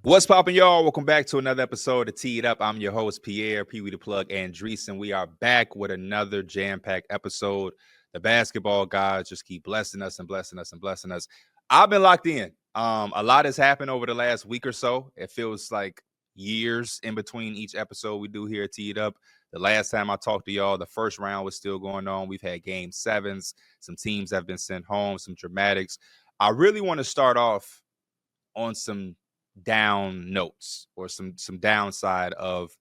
What's poppin', y'all? Welcome back to another episode of Tee It Up. I'm your host, Pierre, Pee Wee the Plug, and Dreesen. We are back with another jam-packed episode. The basketball gods just keep blessing us and blessing us and blessing us. I've been locked in. A lot has happened over the last week or so. It feels like years in between each episode we do here at Tee It Up. The last time I talked to y'all, the first round was still going on. We've had game sevens. Some teams have been sent home, some dramatics. I really want to start off on some down notes or some downside of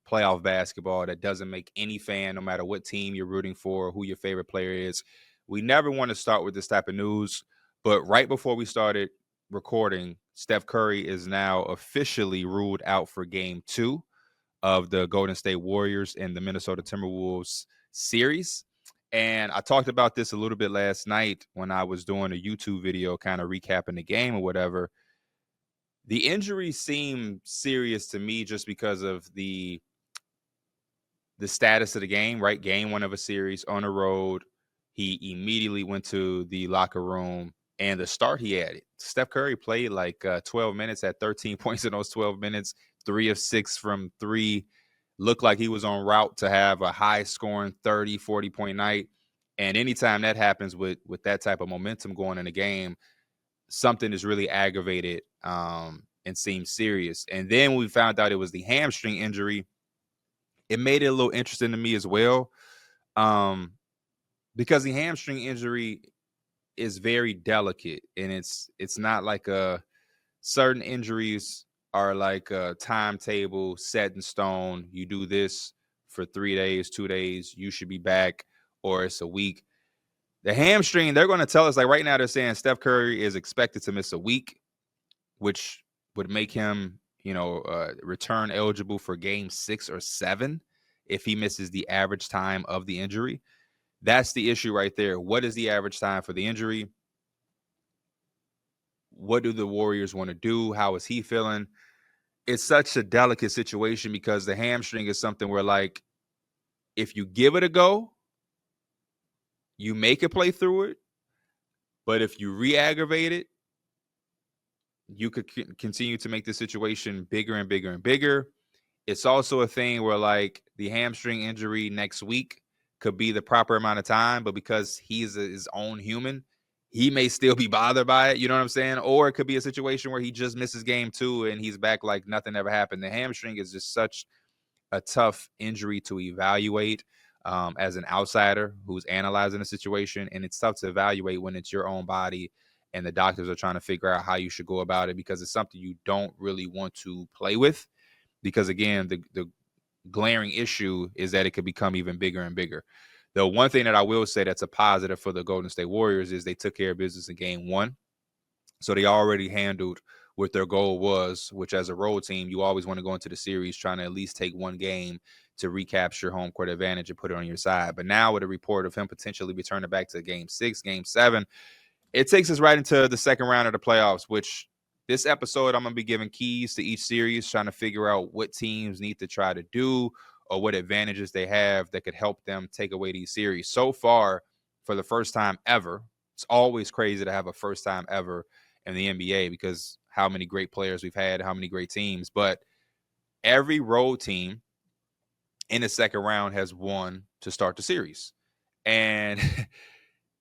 playoff basketball that doesn't make any fan, no matter what team you're rooting for, who your favorite player is. We never want to start with this type of news, but right before we started recording, Steph Curry is now officially ruled out for game 2 of the Golden State Warriors and the Minnesota Timberwolves series. And I talked about this a little bit last night when I was doing a YouTube video kind of recapping the game or whatever. The injury seemed serious to me just because of the status of the game, right? Game 1 of a series on the road. He immediately went to the locker room, and the start he had, Steph Curry played like 12 minutes, had 13 points in those 12 minutes, 3 of 6 from 3. Looked like he was on route to have a high-scoring 30, 40-point night. And anytime that happens with that type of momentum going in a game, something is really aggravated and seems serious. And then when we found out it was the hamstring injury, it made it a little interesting to me as well, because the hamstring injury is very delicate, and it's not like certain injuries are like a timetable set in stone. You do this for 3 days, 2 days, you should be back, or it's a week. The hamstring, they're going to tell us, like right now they're saying Steph Curry is expected to miss a week, which would make him, return eligible for game 6 or 7 if he misses the average time of the injury. That's the issue right there. What is the average time for the injury? What do the Warriors want to do? How is he feeling? It's such a delicate situation because the hamstring is something where, like, if you give it a go, you make it play through it. But if you re-aggravate it, you could continue to make the situation bigger and bigger and bigger. It's also a thing where, like, the hamstring injury next week could be the proper amount of time, but because he's his own human, he may still be bothered by it. You know what I'm saying? Or it could be a situation where he just misses game 2 and he's back like nothing ever happened. The hamstring is just such a tough injury to evaluate as an outsider who's analyzing the situation. And it's tough to evaluate when it's your own body and the doctors are trying to figure out how you should go about it, because it's something you don't really want to play with. Because again, the glaring issue is that it could become even bigger and bigger. The one thing that I will say that's a positive for the Golden State Warriors is they took care of business in game 1. So they already handled what their goal was, which as a road team, you always want to go into the series trying to at least take one game to recapture home court advantage and put it on your side. But now with a report of him potentially returning back to game 6, game 7, it takes us right into the second round of the playoffs, which this episode I'm going to be giving keys to each series, trying to figure out what teams need to try to do or what advantages they have that could help them take away these series. So far, for the first time ever, it's always crazy to have a first time ever in the NBA because how many great players we've had, how many great teams. But every road team in the second round has won to start the series. And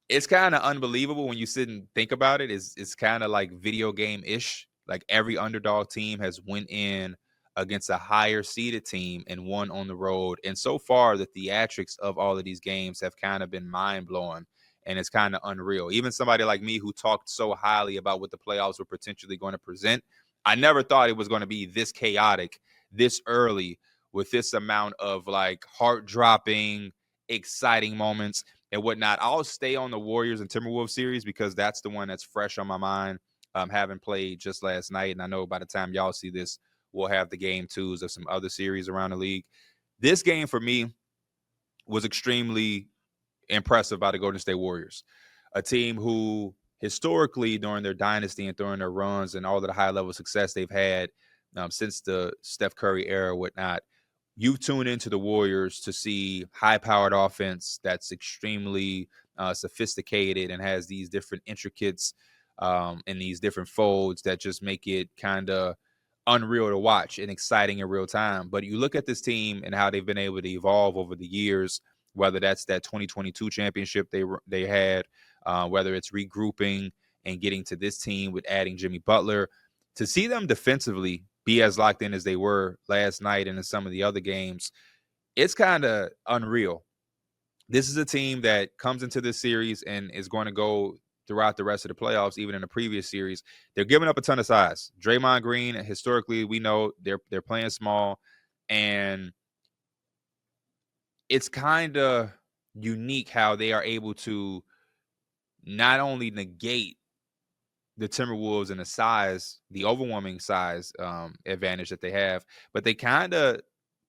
it's kind of unbelievable when you sit and think about it. It's kind of like video game-ish. Like every underdog team has went in against a higher seeded team and won on the road. And so far, the theatrics of all of these games have kind of been mind-blowing. And it's kind of unreal. Even somebody like me who talked so highly about what the playoffs were potentially going to present, I never thought it was going to be this chaotic, this early, with this amount of like heart-dropping, exciting moments and whatnot. I'll stay on the Warriors and Timberwolves series because that's the one that's fresh on my mind, having played just last night. And I know by the time y'all see this, we'll have the game 2s of some other series around the league. This game for me was extremely impressive by the Golden State Warriors, a team who historically during their dynasty and during their runs and all of the high-level success they've had since the Steph Curry era, whatnot, you tune into the Warriors to see high-powered offense that's extremely sophisticated and has these different intricates and these different folds that just make it kind of unreal to watch and exciting in real time. But you look at this team and how they've been able to evolve over the years, whether that's that 2022 championship they had, whether it's regrouping and getting to this team with adding Jimmy Butler. To see them defensively be as locked in as they were last night and in some of the other games, it's kind of unreal. This is a team that comes into this series and is going to go throughout the rest of the playoffs, even in the previous series. They're giving up a ton of size. Draymond Green, historically, we know they're playing small, and it's kind of unique how they are able to not only negate the Timberwolves and the overwhelming size advantage that they have, but they kind of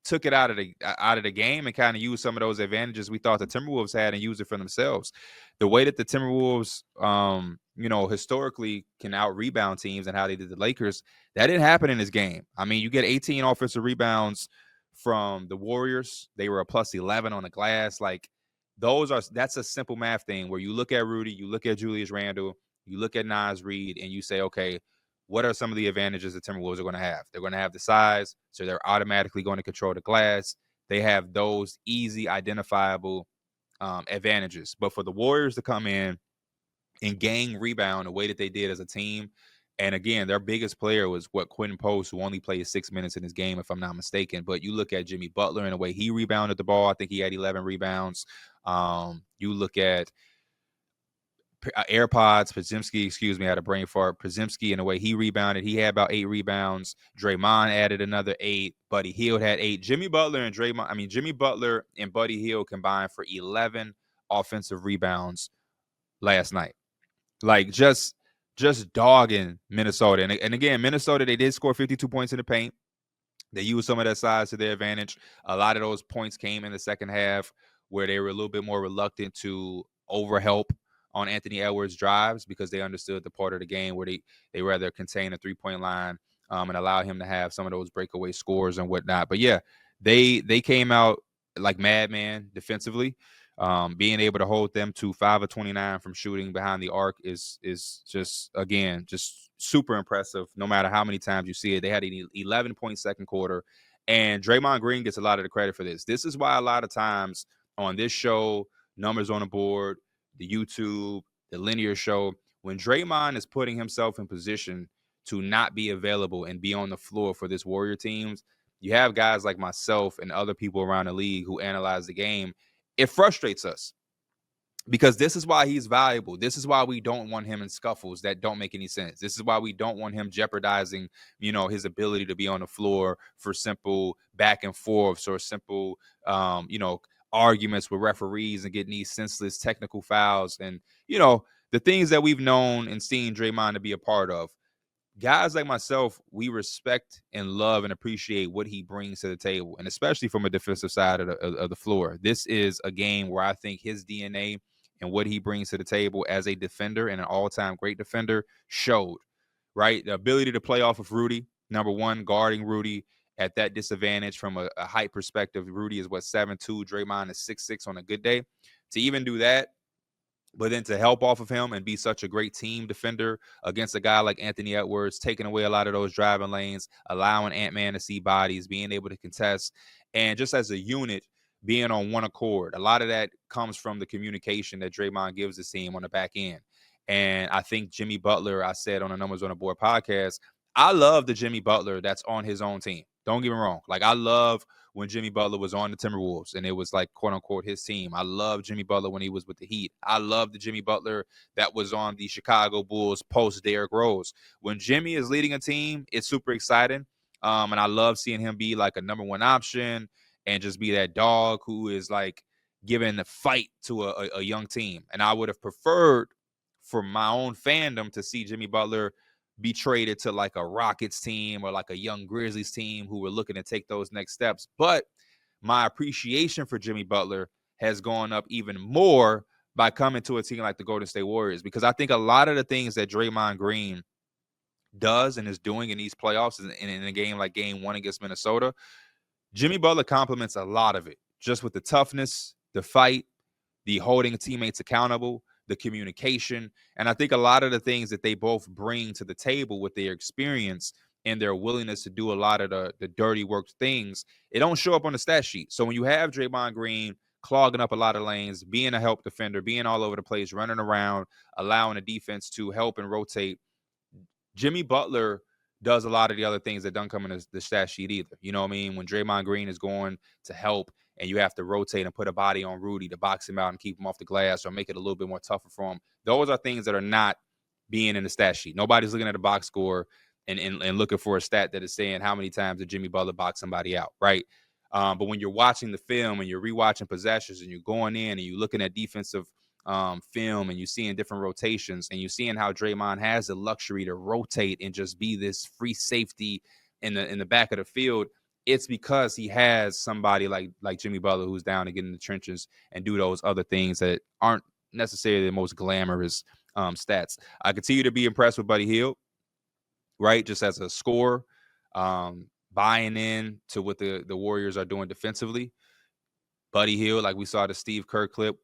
took it out of the game and kind of used some of those advantages we thought the Timberwolves had and used it for themselves. The way that the Timberwolves, historically can out rebound teams and how they did the Lakers, that didn't happen in this game. I mean, you get 18 offensive rebounds from the Warriors. They were a plus 11 on the glass. Like that's a simple math thing where you look at Rudy, you look at Julius Randle, you look at Naz Reid, and you say, okay, what are some of the advantages the Timberwolves are going to have? They're going to have the size, so they're automatically going to control the glass. They have those easy, identifiable advantages. But for the Warriors to come in and gain rebound the way that they did as a team, and again, their biggest player was Quentin Post, who only played 6 minutes in this game, if I'm not mistaken. But you look at Jimmy Butler and the way he rebounded the ball. I think he had 11 rebounds. You look at AirPods, Podziemski, I had a brain fart. Podziemski, in the way he rebounded, he had about 8 rebounds. Draymond added another 8. Buddy Hield had 8. Jimmy Butler and Buddy Hield combined for 11 offensive rebounds last night. Like just dogging Minnesota. And again, Minnesota, they did score 52 points in the paint. They used some of that size to their advantage. A lot of those points came in the second half where they were a little bit more reluctant to overhelp on Anthony Edwards' drives because they understood the part of the game where they rather contain a three-point line and allow him to have some of those breakaway scores and whatnot. But yeah, they came out like madman defensively. Being able to hold them to 5 of 29 from shooting behind the arc is just, again, just super impressive. No matter how many times you see it, they had an 11-point second quarter, and Draymond Green gets a lot of the credit for this. This is why a lot of times on this show, Numbers on the Board, the YouTube, the linear show, when Draymond is putting himself in position to not be available and be on the floor for this Warrior teams, you have guys like myself and other people around the league who analyze the game. It frustrates us because this is why he's valuable. This is why we don't want him in scuffles that don't make any sense. This is why we don't want him jeopardizing, his ability to be on the floor for simple back and forths or simple, arguments with referees and getting these senseless technical fouls and, the things that we've known and seen Draymond to be a part of. Guys like myself, we respect and love and appreciate what he brings to the table, and especially from a defensive side of the floor. This is a game where I think his DNA and what he brings to the table as a defender and an all-time great defender showed, right? The ability to play off of Rudy, number one, guarding Rudy at that disadvantage from a height perspective. Rudy is 7'2", Draymond is 6'6" on a good day. To even do that, but then to help off of him and be such a great team defender against a guy like Anthony Edwards, taking away a lot of those driving lanes, allowing Ant-Man to see bodies, being able to contest, and just as a unit, being on one accord. A lot of that comes from the communication that Draymond gives his team on the back end. And I think Jimmy Butler, I said on the Numbers on the Board podcast, I love the Jimmy Butler that's on his own team. Don't get me wrong. Like, I love when Jimmy Butler was on the Timberwolves and it was like, quote unquote, his team. I love Jimmy Butler when he was with the Heat. I love the Jimmy Butler that was on the Chicago Bulls post Derrick Rose. When Jimmy is leading a team, it's super exciting. And I love seeing him be like a number one option and just be that dog who is like giving the fight to a young team. And I would have preferred for my own fandom to see Jimmy Butler be traded to like a Rockets team or like a young Grizzlies team who were looking to take those next steps. But my appreciation for Jimmy Butler has gone up even more by coming to a team like the Golden State Warriors, because I think a lot of the things that Draymond Green does and is doing in these playoffs and in a game like Game 1 against Minnesota, Jimmy Butler complements a lot of it, just with the toughness, the fight, the holding teammates accountable, the communication. And I think a lot of the things that they both bring to the table with their experience and their willingness to do a lot of the dirty work things, it don't show up on the stat sheet. So when you have Draymond Green clogging up a lot of lanes, being a help defender, being all over the place, running around, allowing the defense to help and rotate, Jimmy Butler does a lot of the other things that don't come in the stat sheet either. You know what I mean? When Draymond Green is going to help and you have to rotate and put a body on Rudy to box him out and keep him off the glass or make it a little bit more tougher for him, those are things that are not being in the stat sheet. Nobody's looking at a box score and looking for a stat that is saying how many times did Jimmy Butler box somebody out, right? But when you're watching the film and you're rewatching possessions and you're going in and you're looking at defensive film and you're seeing different rotations and you're seeing how Draymond has the luxury to rotate and just be this free safety in the back of the field, it's because he has somebody like Jimmy Butler who's down to get in the trenches and do those other things that aren't necessarily the most glamorous stats. I continue to be impressed with Buddy Hield, right? Just as a scorer, buying in to what the Warriors are doing defensively. Buddy Hield, like we saw the Steve Kerr clip,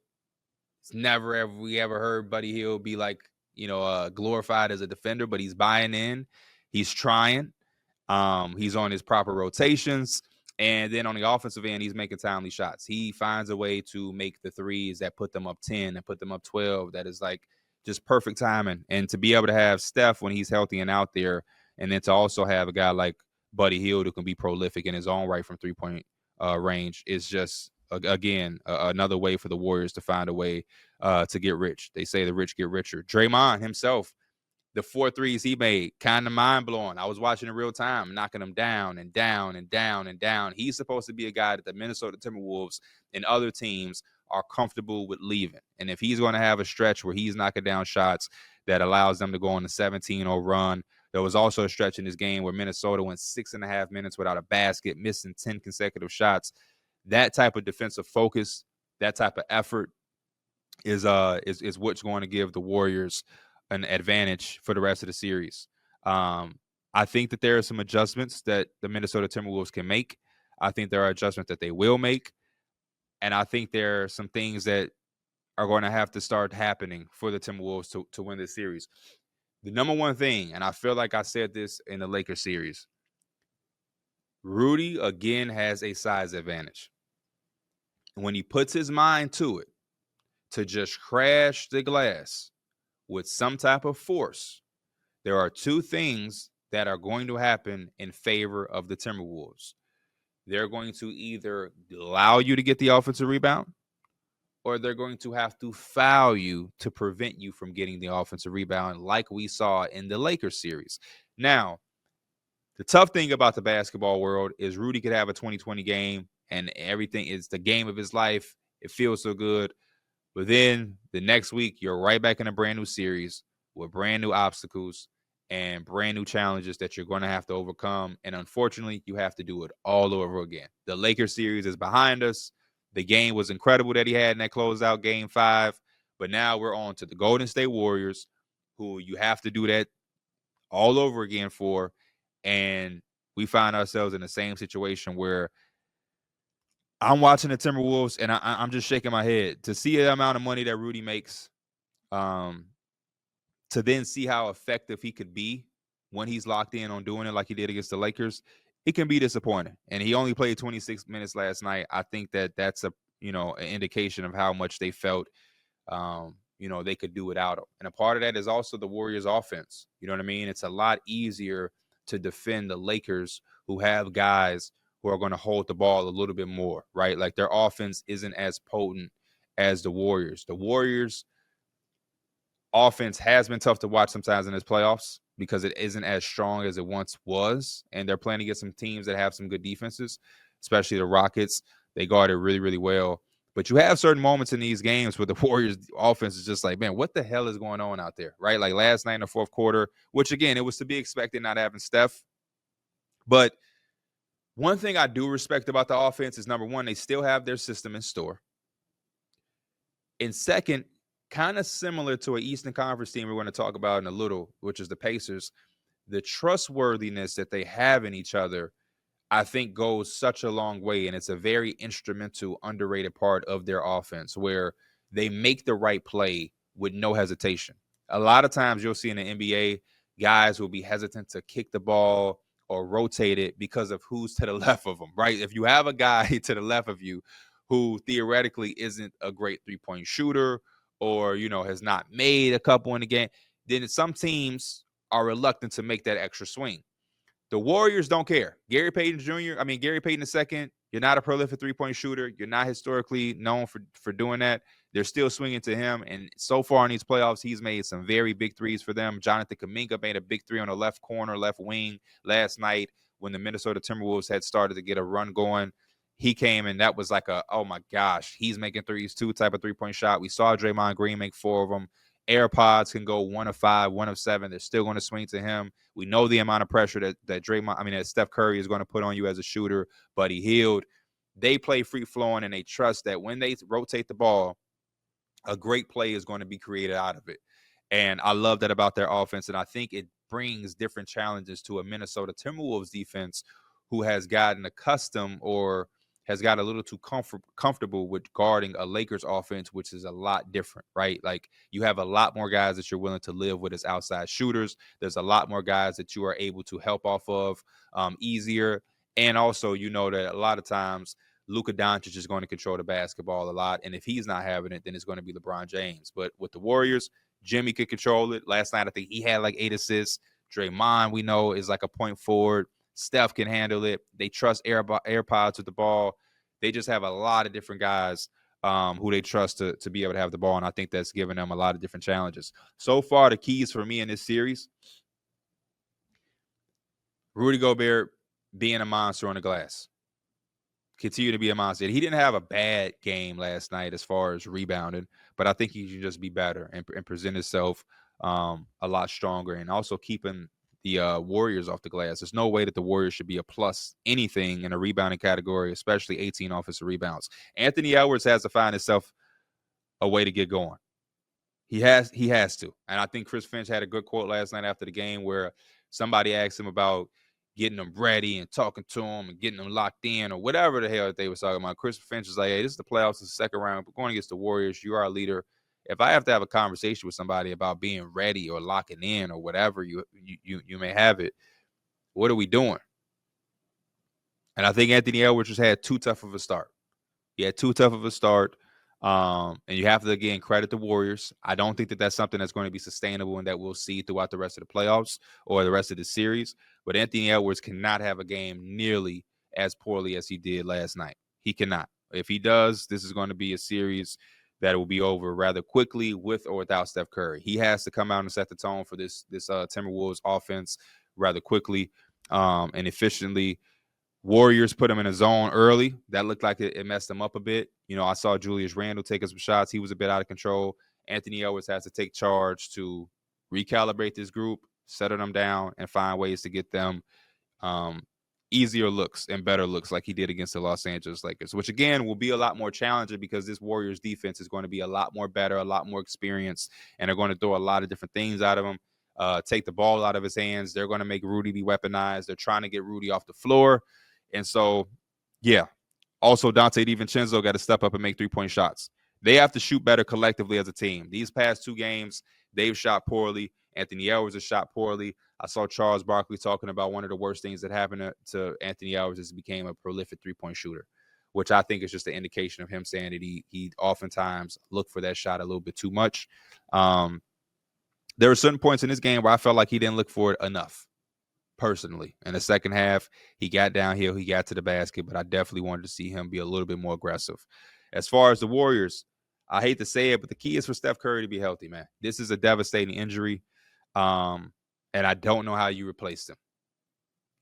it's never ever heard Buddy Hield be like, glorified as a defender, but he's buying in. He's trying. He's on his proper rotations. And then on the offensive end, he's making timely shots. He finds a way to make the threes that put them up 10 and put them up 12. That is like just perfect timing. And to be able to have Steph when he's healthy and out there, and then to also have a guy like Buddy Hield who can be prolific in his own right from three-point range is just, again, another way for the Warriors to find a way to get rich. They say the rich get richer. Draymond himself, the 4 threes he made, kind of mind-blowing. I was watching in real time, knocking them down and down and down and down. He's supposed to be a guy that the Minnesota Timberwolves and other teams are comfortable with leaving. And if he's going to have a stretch where he's knocking down shots that allows them to go on a 17-0 run, there was also a stretch in this game where Minnesota went 6.5 minutes without a basket, missing 10 consecutive shots. That type of defensive focus, that type of effort is what's going to give the Warriors an advantage for the rest of the series. I think that there are some adjustments that the Minnesota Timberwolves can make. I think there are adjustments that they will make. And I think there are some things that are going to have to start happening for the Timberwolves to win this series. The number one thing, and I feel like I said this in the Lakers series, Rudy again has a size advantage. When he puts his mind to it, to just crash the glass with some type of force, there are two things that are going to happen in favor of the Timberwolves. They're going to either allow you to get the offensive rebound, or they're going to have to foul you to prevent you from getting the offensive rebound like we saw in the Lakers series. Now, the tough thing about the basketball world is Rudy could have a 20-20 game and everything is the game of his life. It feels so good. But then the next week, you're right back in a brand new series with brand new obstacles and brand new challenges that you're going to have to overcome. And unfortunately, you have to do it all over again. The Lakers series is behind us. The game was incredible that he had in that closeout game 5. But now we're on to the Golden State Warriors, who you have to do that all over again for. And we find ourselves in the same situation where I'm watching the Timberwolves and I'm just shaking my head to see the amount of money that Rudy makes, to then see how effective he could be when he's locked in on doing it like he did against the Lakers. It can be disappointing. And he only played 26 minutes last night. I think that that's an indication of how much they felt, they could do without him. And a part of that is also the Warriors offense. You know what I mean? It's a lot easier to defend the Lakers who have guys who are going to hold the ball a little bit more, right? Like their offense isn't as potent as the Warriors. The Warriors offense has been tough to watch sometimes in this playoffs because it isn't as strong as it once was. And they're playing against some teams that have some good defenses, especially the Rockets. They guarded really, really well. But you have certain moments in these games where the Warriors offense is just like, man, what the hell is going on out there, right? Like last night in the fourth quarter, which again, it was to be expected not having Steph. But one thing I do respect about the offense is, number one, they still have their system in store. And second, kind of similar to an Eastern Conference team we're going to talk about in a little, which is the Pacers, the trustworthiness that they have in each other, I think goes such a long way. And it's a very instrumental, underrated part of their offense where they make the right play with no hesitation. A lot of times you'll see in the NBA, guys will be hesitant to kick the ball or rotated because of who's to the left of them, right? If you have a guy to the left of you who theoretically isn't a great three-point shooter or, has not made a couple in the game, then some teams are reluctant to make that extra swing. The Warriors don't care. Gary Payton II, you're not a prolific three-point shooter. You're not historically known for doing that. They're still swinging to him. And so far in these playoffs, he's made some very big threes for them. Jonathan Kuminga made a big three on the left corner, left wing last night when the Minnesota Timberwolves had started to get a run going. He came and that was like oh my gosh, he's making threes too type of three-point shot. We saw Draymond Green make 4 of them. AirPods can go 1 of 5, 1 of 7. They're still going to swing to him. We know the amount of pressure that Steph Curry is going to put on you as a shooter. Buddy Hield. They play free flowing and they trust that when they rotate the ball, a great play is going to be created out of it. And I love that about their offense. And I think it brings different challenges to a Minnesota Timberwolves defense who has gotten accustomed or has got a little too comfortable with guarding a Lakers offense, which is a lot different, right? Like you have a lot more guys that you're willing to live with as outside shooters. There's a lot more guys that you are able to help off of easier. And also, that a lot of times Luka Doncic is going to control the basketball a lot. And if he's not having it, then it's going to be LeBron James. But with the Warriors, Jimmy could control it. Last night, I think he had like 8 assists. Draymond, we know, is like a point forward. Steph can handle it. They trust AirPods with the ball. They just have a lot of different guys who they trust to be able to have the ball, and I think that's given them a lot of different challenges. So far, the keys for me in this series, Rudy Gobert being a monster on the glass. Continue to be a monster. He didn't have a bad game last night as far as rebounding, but I think he should just be better and present himself a lot stronger and also keeping the Warriors off the glass. There's no way that the Warriors should be a plus anything in a rebounding category, especially 18 offensive rebounds. Anthony Edwards has to find himself a way to get going. He has to. And I think Chris Finch had a good quote last night after the game where somebody asked him about getting them ready and talking to them and getting them locked in or whatever the hell that they were talking about. Chris Finch was like, hey, this is the playoffs, the second round. We're going against the Warriors. You are a leader. If I have to have a conversation with somebody about being ready or locking in or whatever you may have it, what are we doing? And I think Anthony Edwards just had too tough of a start. He had too tough of a start. And you have to, again, credit the Warriors. I don't think that that's something that's going to be sustainable and that we'll see throughout the rest of the playoffs or the rest of the series. But Anthony Edwards cannot have a game nearly as poorly as he did last night. He cannot. If he does, this is going to be a series that will be over rather quickly with or without Steph Curry. He has to come out and set the tone for this Timberwolves offense rather quickly and efficiently. Warriors put him in a zone early. That looked like it messed him up a bit. I saw Julius Randle taking some shots. He was a bit out of control. Anthony Edwards has to take charge to recalibrate this group, settle them down, and find ways to get them easier looks and better looks like he did against the Los Angeles Lakers, which, again, will be a lot more challenging because this Warriors defense is going to be a lot more better, a lot more experienced, and they're going to throw a lot of different things out of him, take the ball out of his hands. They're going to make Rudy be weaponized. They're trying to get Rudy off the floor. And so, yeah. Also, Dante DiVincenzo got to step up and make three-point shots. They have to shoot better collectively as a team. These past 2 games, they've shot poorly. Anthony Edwards has shot poorly. I saw Charles Barkley talking about one of the worst things that happened to Anthony Edwards is he became a prolific three-point shooter, which I think is just an indication of him saying that he oftentimes looked for that shot a little bit too much. There were certain points in this game where I felt like he didn't look for it enough. Personally, in the second half, he got downhill, he got to the basket, but I definitely wanted to see him be a little bit more aggressive. As far as the Warriors, I hate to say it, but the key is for Steph Curry to be healthy, man. This is a devastating injury, and I don't know how you replace him.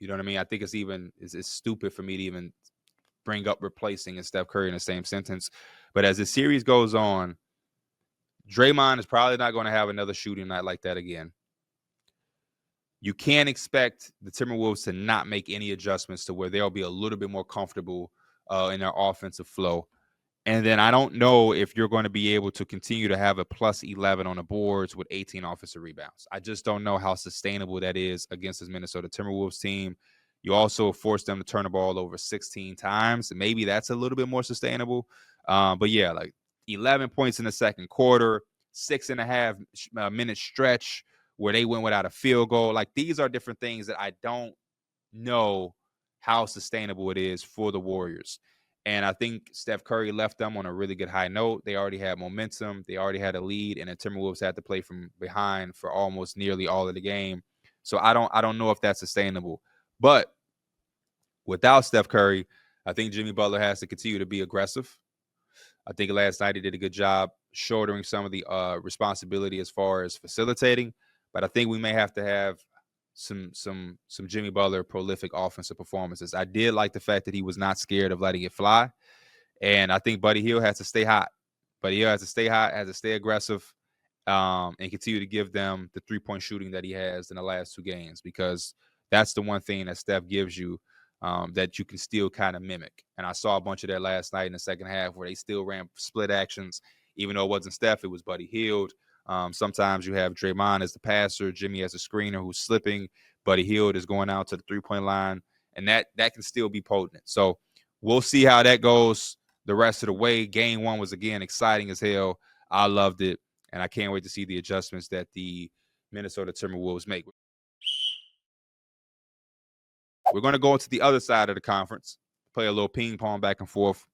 You know what I mean? I think it's stupid for me to even bring up replacing and Steph Curry in the same sentence. But as the series goes on, Draymond is probably not going to have another shooting night like that again. You can't expect the Timberwolves to not make any adjustments to where they'll be a little bit more comfortable in their offensive flow. And then I don't know if you're going to be able to continue to have a plus 11 on the boards with 18 offensive rebounds. I just don't know how sustainable that is against this Minnesota Timberwolves team. You also force them to turn the ball over 16 times. Maybe that's a little bit more sustainable. But yeah, like 11 points in the second quarter, 6.5 minute stretch where they went without a field goal. Like, these are different things that I don't know how sustainable it is for the Warriors. And I think Steph Curry left them on a really good high note. They already had momentum. They already had a lead, and the Timberwolves had to play from behind for almost nearly all of the game. So I don't know if that's sustainable. But without Steph Curry, I think Jimmy Butler has to continue to be aggressive. I think last night he did a good job shouldering some of the responsibility as far as facilitating. But I think we may have to have some Jimmy Butler prolific offensive performances. I did like the fact that he was not scared of letting it fly. And I think Buddy Hield has to stay hot. Buddy Hield has to stay hot, has to stay aggressive, and continue to give them the three-point shooting that he has in the last two games, because that's the one thing that Steph gives you that you can still kind of mimic. And I saw a bunch of that last night in the second half where they still ran split actions. Even though it wasn't Steph, it was Buddy Hield. Sometimes you have Draymond as the passer, Jimmy as a screener who's slipping. Buddy Hield is going out to the three-point line, and that can still be potent. So we'll see how that goes the rest of the way. Game one was, again, exciting as hell. I loved it, and I can't wait to see the adjustments that the Minnesota Timberwolves make. We're going to go to the other side of the conference, play a little ping pong back and forth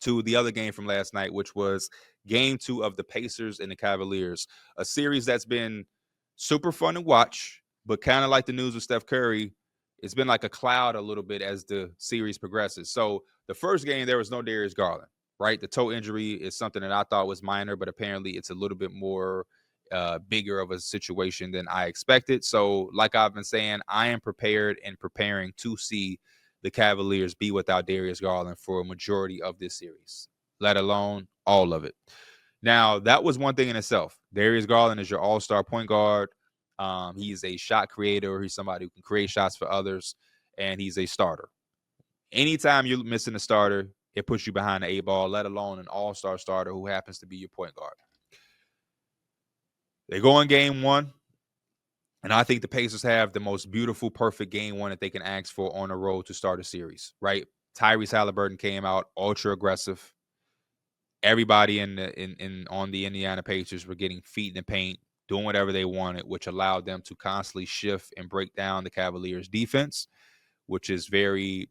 to the other game from last night, which was game two of the Pacers and the Cavaliers, a series that's been super fun to watch, but kind of like the news with Steph Curry, it's been like a cloud a little bit as the series progresses. So the first game, there was no Darius Garland, right? The toe injury is something that I thought was minor, but apparently it's a little bit more bigger of a situation than I expected. So like I've been saying, I am prepared and preparing to see the Cavaliers be without Darius Garland for a majority of this series, let alone all of it. Now, that was one thing in itself. Darius Garland is your all-star point guard. He's a shot creator. He's somebody who can create shots for others, and he's a starter. Anytime you're missing a starter, it puts you behind the eight ball, let alone an all-star starter who happens to be your point guard. They go in game one, and I think the Pacers have the most beautiful, perfect game one that they can ask for on the road to start a series, right? Tyrese Halliburton came out ultra aggressive. Everybody on the Indiana Pacers were getting feet in the paint, doing whatever they wanted, which allowed them to constantly shift and break down the Cavaliers' defense, which is very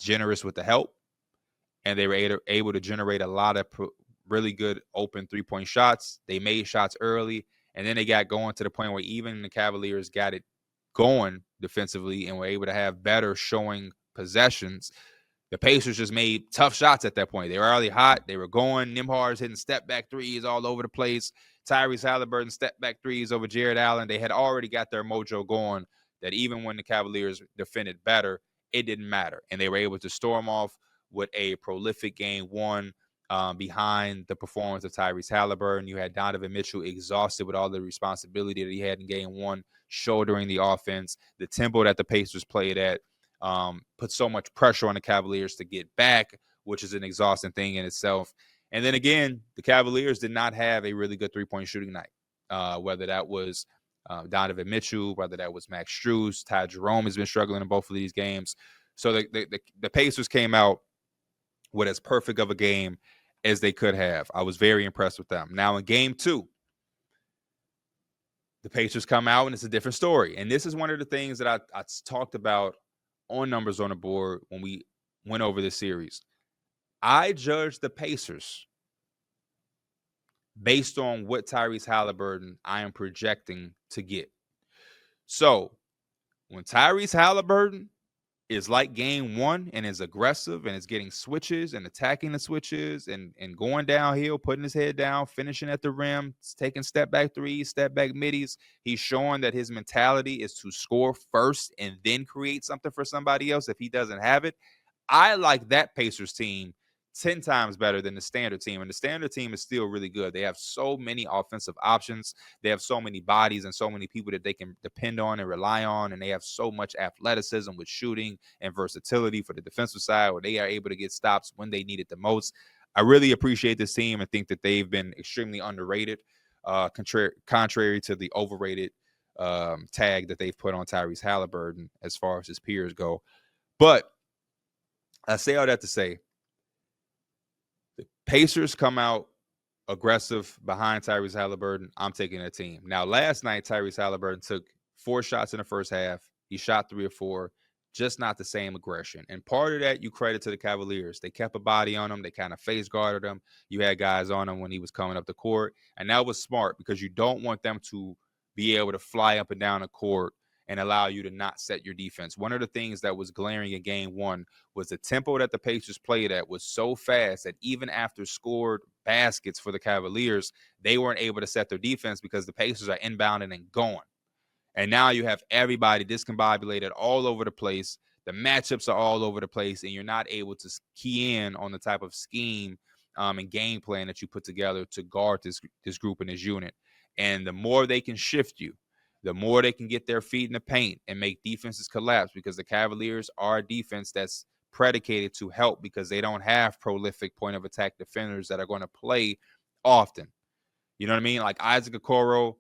generous with the help. And they were able to generate a lot of really good open three-point shots. They made shots early, and then they got going to the point where even the Cavaliers got it going defensively and were able to have better showing possessions. The Pacers just made tough shots at that point. They were already hot. They were going. Nembhard's hitting step-back threes all over the place. Tyrese Halliburton step-back threes over Jared Allen. They had already got their mojo going that even when the Cavaliers defended better, it didn't matter. And they were able to storm off with a prolific game one behind the performance of Tyrese Halliburton. You had Donovan Mitchell exhausted with all the responsibility that he had in game one, shouldering the offense. The tempo that the Pacers played at put so much pressure on the Cavaliers to get back, which is an exhausting thing in itself. And then again, the Cavaliers did not have a really good three-point shooting night, whether that was Donovan Mitchell, whether that was Max Strus. Ty Jerome has been struggling in both of these games. So the Pacers came out with as perfect of a game as they could have. I was very impressed with them. Now in game two, the Pacers come out and it's a different story. And this is one of the things that I talked about on Numbers on the Board when we went over this series. I judged the Pacers based on what Tyrese Halliburton I am projecting to get. So when Tyrese Halliburton is like game one and is aggressive and is getting switches and attacking the switches and going downhill, putting his head down, finishing at the rim, taking step back threes, step back middies, he's showing that his mentality is to score first and then create something for somebody else if he doesn't have it. I like that Pacers team 10 times better than the standard team. And the standard team is still really good. They have so many offensive options. They have so many bodies and so many people that they can depend on and rely on. And they have so much athleticism with shooting and versatility for the defensive side where they are able to get stops when they need it the most. I really appreciate this team and think that they've been extremely underrated, contrary to the overrated tag that they've put on Tyrese Halliburton as far as his peers go. But I say all that to say, the Pacers come out aggressive behind Tyrese Halliburton. I'm taking that team. Now, last night, Tyrese Halliburton took 4 shots in the first half, He shot 3 or 4, just not the same aggression. And part of that you credit to the Cavaliers. They kept a body on him. They kind of face guarded him. You had guys on him when he was coming up the court. And that was smart because you don't want them to be able to fly up and down the court and allow you to not set your defense. One of the things that was glaring in game one was the tempo that the Pacers played at was so fast that even after scored baskets for the Cavaliers, they weren't able to set their defense because the Pacers are inbounding and going. And now you have everybody discombobulated all over the place. The matchups are all over the place, and you're not able to key in on the type of scheme and game plan that you put together to guard this group and this unit. And the more they can shift you, the more they can get their feet in the paint and make defenses collapse, because the Cavaliers are a defense that's predicated to help because they don't have prolific point of attack defenders that are going to play often. You know what I mean? Like Isaac Okoro,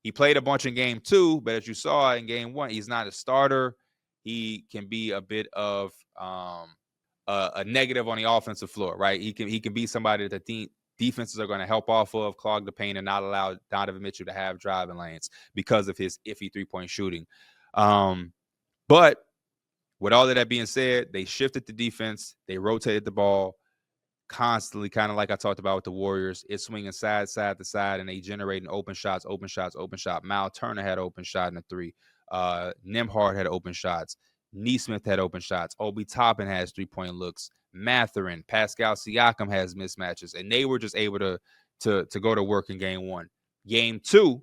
he played a bunch in game 2, but as you saw in game 1, he's not a starter. He can be a bit of a negative on the offensive floor, right? He can be somebody that the defenses are going to help off of, clog the paint, and not allow Donovan Mitchell to have driving lanes because of his iffy three-point shooting. But with all of that being said, they shifted the defense. They rotated the ball constantly, kind of like I talked about with the Warriors. It's swinging side to side, and they generating open shots. Mal Turner had open shot in the 3. Nembhard had open shots. Nesmith had open shots. Obi Toppin has three-point looks. Mathurin, Pascal Siakam has mismatches, and they were just able to go to work in game 1. Game 2,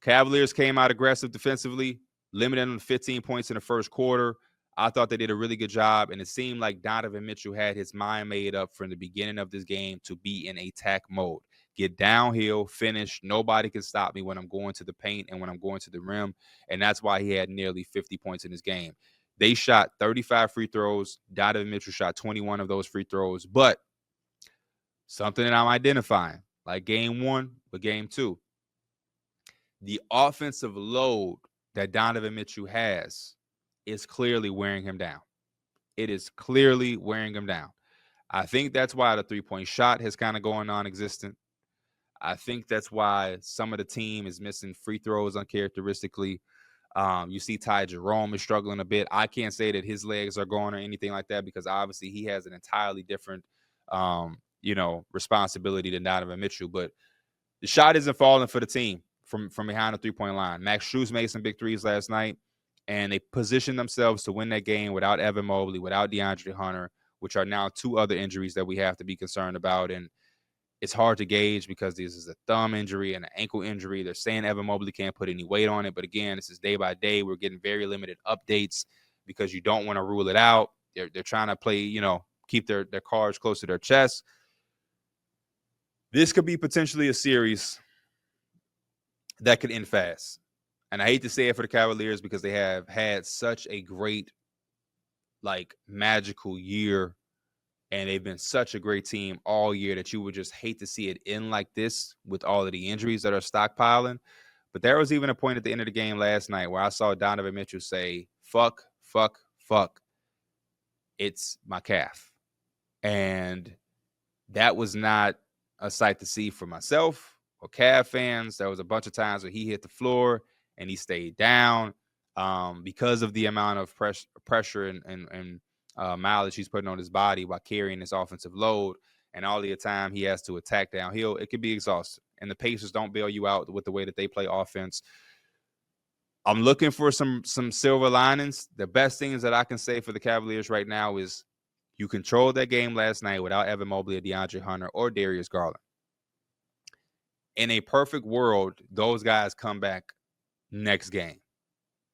Cavaliers came out aggressive defensively, limiting them to 15 points in the first quarter. I thought they did a really good job, and it seemed like Donovan Mitchell had his mind made up from the beginning of this game to be in attack mode. Get downhill, finish. Nobody can stop me when I'm going to the paint and when I'm going to the rim, and that's why he had nearly 50 points in this game. They shot 35 free throws. Donovan Mitchell shot 21 of those free throws, but something that I'm identifying, like game 1 but game 2, the offensive load that Donovan Mitchell has is clearly wearing him down. It is clearly wearing him down. I think that's why the three-point shot has kind of gone non-existent. I think that's why some of the team is missing free throws uncharacteristically. You see Ty Jerome is struggling a bit. I can't say that his legs are going or anything like that because obviously he has an entirely different, responsibility than Donovan Mitchell. But the shot isn't falling for the team from behind the three-point line. Max Strus made some big threes last night, and they positioned themselves to win that game without Evan Mobley, without DeAndre Hunter, which are now 2 other injuries that we have to be concerned about. And it's hard to gauge because this is a thumb injury and an ankle injury. They're saying Evan Mobley can't put any weight on it. But again, this is day by day. We're getting very limited updates because you don't want to rule it out. They're trying to play, keep their cards close to their chest. This could be potentially a series that could end fast. And I hate to say it for the Cavaliers because they have had such a great, magical year. And they've been such a great team all year that you would just hate to see it end like this with all of the injuries that are stockpiling. But there was even a point at the end of the game last night where I saw Donovan Mitchell say, fuck, it's my calf. And that was not a sight to see for myself or Cavs fans. There was a bunch of times where he hit the floor and he stayed down because of the amount of pressure and mileage he's putting on his body while carrying this offensive load, and all the time he has to attack downhill. It can be exhausting, and the Pacers don't bail you out with the way that they play offense. I'm looking for some silver linings. The best things that I can say for the Cavaliers right now is you controlled that game last night without Evan Mobley or DeAndre Hunter or Darius Garland. In a perfect world, those guys come back next game.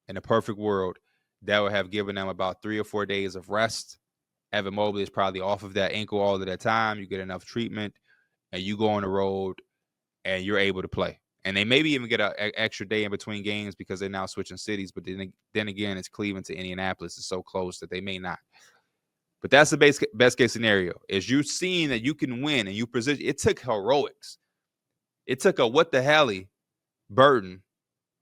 In a perfect world, that would have given them about 3 or 4 days of rest. Evan Mobley is probably off of that ankle all of that time. You get enough treatment, and you go on the road, and you're able to play. And they maybe even get an extra day in between games because they're now switching cities. But then again, it's Cleveland to Indianapolis. It's so close that they may not. But that's the best case scenario, is you seeing that you can win and you position. It took heroics. It took a what the hell-y burden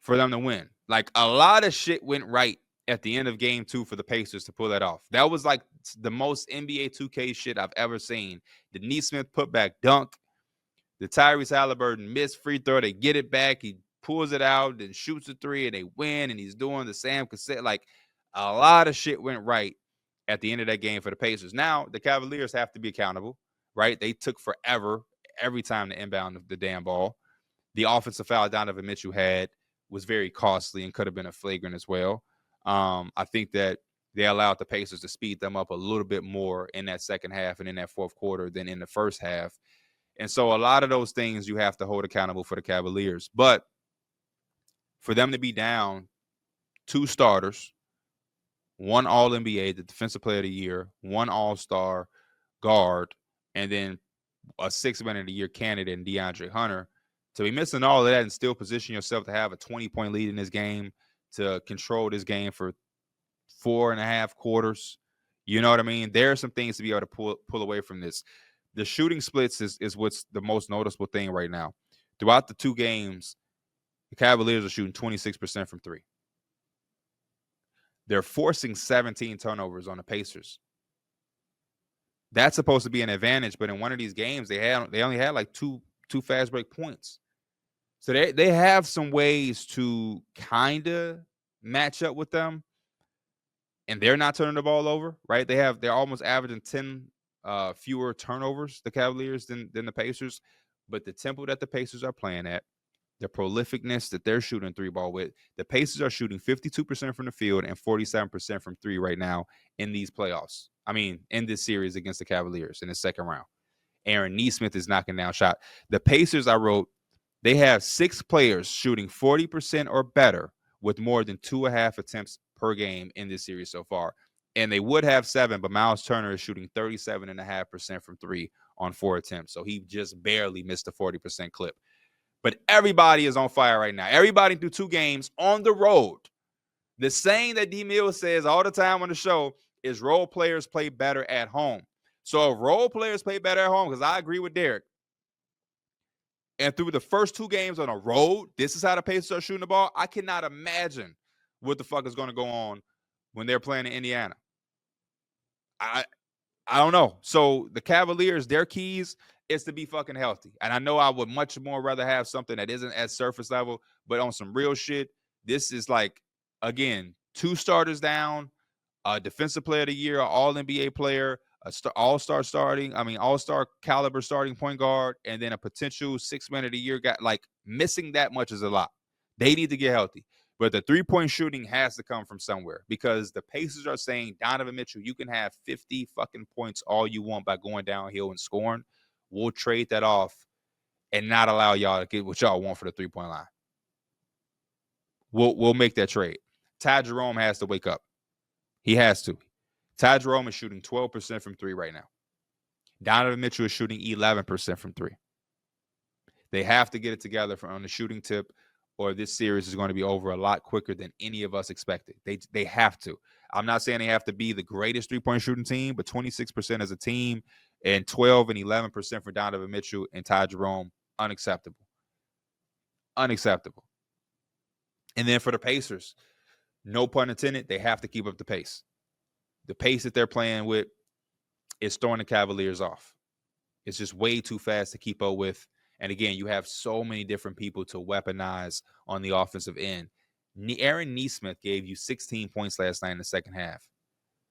for them to win. Like, a lot of shit went right at the end of game 2 for the Pacers to pull that off. That was like the most NBA 2K shit I've ever seen. The Nesmith putback dunk, the Tyrese Halliburton missed free throw, they get it back. He pulls it out, then shoots a three, and they win, and he's doing the Sam Cassett. Like, a lot of shit went right at the end of that game for the Pacers. Now, the Cavaliers have to be accountable, right? They took forever every time to inbound the damn ball. The offensive foul Donovan Mitchell had was very costly and could have been a flagrant as well. I think that they allowed the Pacers to speed them up a little bit more in that second half and in that fourth quarter than in the first half. And so a lot of those things you have to hold accountable for the Cavaliers. But for them to be down 2 starters, 1 All-NBA, the Defensive Player of the Year, 1 All-Star guard, and then a 6th Man of the Year candidate in DeAndre Hunter, to be missing all of that and still position yourself to have a 20-point lead in this game, to control this game for 4.5 quarters. You know what I mean? There are some things to be able to pull away from this. The shooting splits is what's the most noticeable thing right now. Throughout the 2 games, the Cavaliers are shooting 26% from 3. They're forcing 17 turnovers on the Pacers. That's supposed to be an advantage, but in one of these games, they only had like two fast break points. So they have some ways to kind of match up with them, and they're not turning the ball over, right? They're almost averaging 10 fewer turnovers, the Cavaliers, than the Pacers. But the tempo that the Pacers are playing at, the prolificness that they're shooting 3-ball with, the Pacers are shooting 52% from the field and 47% from 3 right now in these playoffs. I mean, in this series against the Cavaliers in the second round. Aaron Nesmith is knocking down shot. The Pacers, I wrote, they have 6 players shooting 40% or better with more than 2.5 attempts per game in this series so far. And they would have 7, but Miles Turner is shooting 37.5% from 3 on 4 attempts. So he just barely missed the 40% clip. But everybody is on fire right now. Everybody through 2 games on the road. The saying that D Mills says all the time on the show is role players play better at home. So if role players play better at home, because I agree with Derek, and through the first 2 games on a road, this is how the Pacers are shooting the ball, I cannot imagine what the fuck is going to go on when they're playing in Indiana. I don't know. So the Cavaliers, their keys is to be fucking healthy. And I know I would much more rather have something that isn't at surface level, but on some real shit, this is like, again, 2 starters down, a Defensive Player of the Year, an All-NBA player, all-star caliber starting point guard, and then a potential 6th Man of the Year guy. Like, missing that much is a lot. They need to get healthy. But the 3-point shooting has to come from somewhere, because the Pacers are saying, Donovan Mitchell, you can have 50 fucking points all you want by going downhill and scoring. We'll trade that off and not allow y'all to get what y'all want for the 3-point line. We'll make that trade. Ty Jerome has to wake up. He has to. Ty Jerome is shooting 12% from 3 right now. Donovan Mitchell is shooting 11% from 3. They have to get it together on the shooting tip, or this series is going to be over a lot quicker than any of us expected. They have to. I'm not saying they have to be the greatest 3-point shooting team, but 26% as a team and 12 and 11% for Donovan Mitchell and Ty Jerome, unacceptable. Unacceptable. And then for the Pacers, no pun intended, they have to keep up the pace. The pace that they're playing with is throwing the Cavaliers off. It's just way too fast to keep up with. And again, you have so many different people to weaponize on the offensive end. Aaron Nesmith gave you 16 points last night in the second half,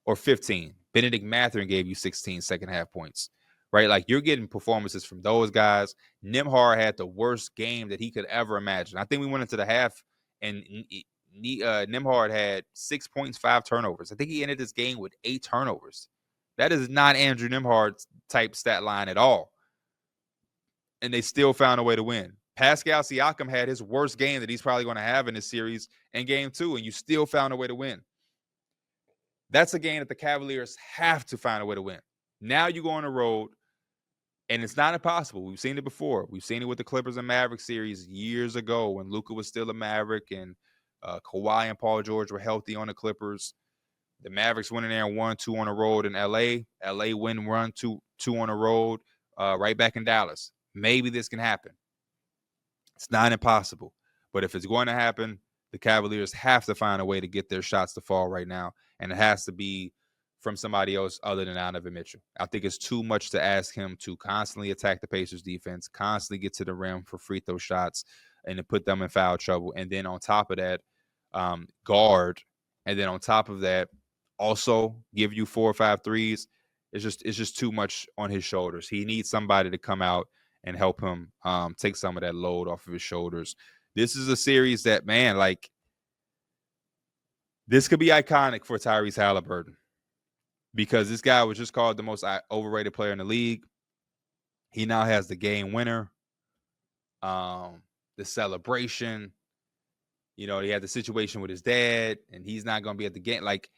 or 15. Benedict Mathurin gave you 16 second half points, right? Like, you're getting performances from those guys. Nembhard had the worst game that he could ever imagine. I think we went into the half and Nembhard had 6 points, 5 turnovers. I think he ended this game with 8 turnovers. That is not Andrew Nembhard type stat line at all. And they still found a way to win. Pascal Siakam had his worst game that he's probably going to have in this series in game 2, and you still found a way to win. That's a game that the Cavaliers have to find a way to win. Now you go on the road, and it's not impossible. We've seen it before. We've seen it with the Clippers and Mavericks series years ago when Luka was still a Maverick and Kawhi and Paul George were healthy on the Clippers. The Mavericks went in there and won 2 on the road in L.A. L.A. win, run 2 on the road right back in Dallas. Maybe this can happen. It's not impossible. But if it's going to happen, the Cavaliers have to find a way to get their shots to fall right now. And it has to be from somebody else other than Donovan Mitchell. I think it's too much to ask him to constantly attack the Pacers defense, constantly get to the rim for free throw shots. and to put them in foul trouble. And then on top of that, guard. And then on top of that, also give you 4 or 5 threes. It's just too much on his shoulders. He needs somebody to come out and help him take some of that load off of his shoulders. This is a series that, man, like, this could be iconic for Tyrese Halliburton because this guy was just called the most overrated player in the league. He now has the game winner, the celebration. You know, he had the situation with his dad, and he's not going to be at the game. Like,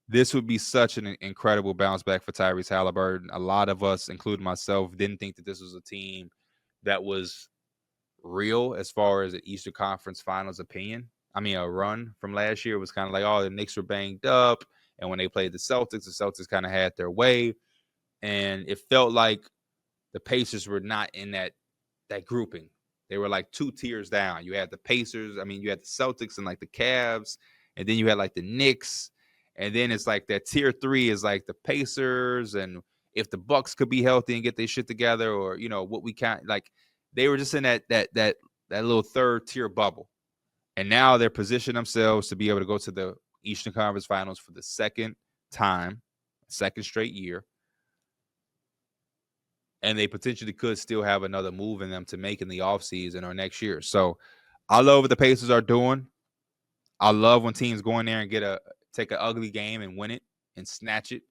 this would be such an incredible bounce back for Tyrese Halliburton. A lot of us, including myself, didn't think that this was a team that was real as far as an Eastern Conference Finals opinion. I mean, a run from last year was kind of like, oh, the Knicks were banged up. And when they played the Celtics kind of had their way. And it felt like the Pacers were not in that grouping. They were like 2 tiers down. You had the Pacers. I mean, you had the Celtics and like the Cavs. And then you had like the Knicks. And then it's like that tier 3 is like the Pacers. And if the Bucks could be healthy and get their shit together, or, you know, what we can't, like, they were just in that little third tier bubble. And now they're positioning themselves to be able to go to the Eastern Conference Finals for the second time, second straight year. And they potentially could still have another move in them to make in the offseason or next year. So I love what the Pacers are doing. I love when teams go in there and take an ugly game and win it and snatch it,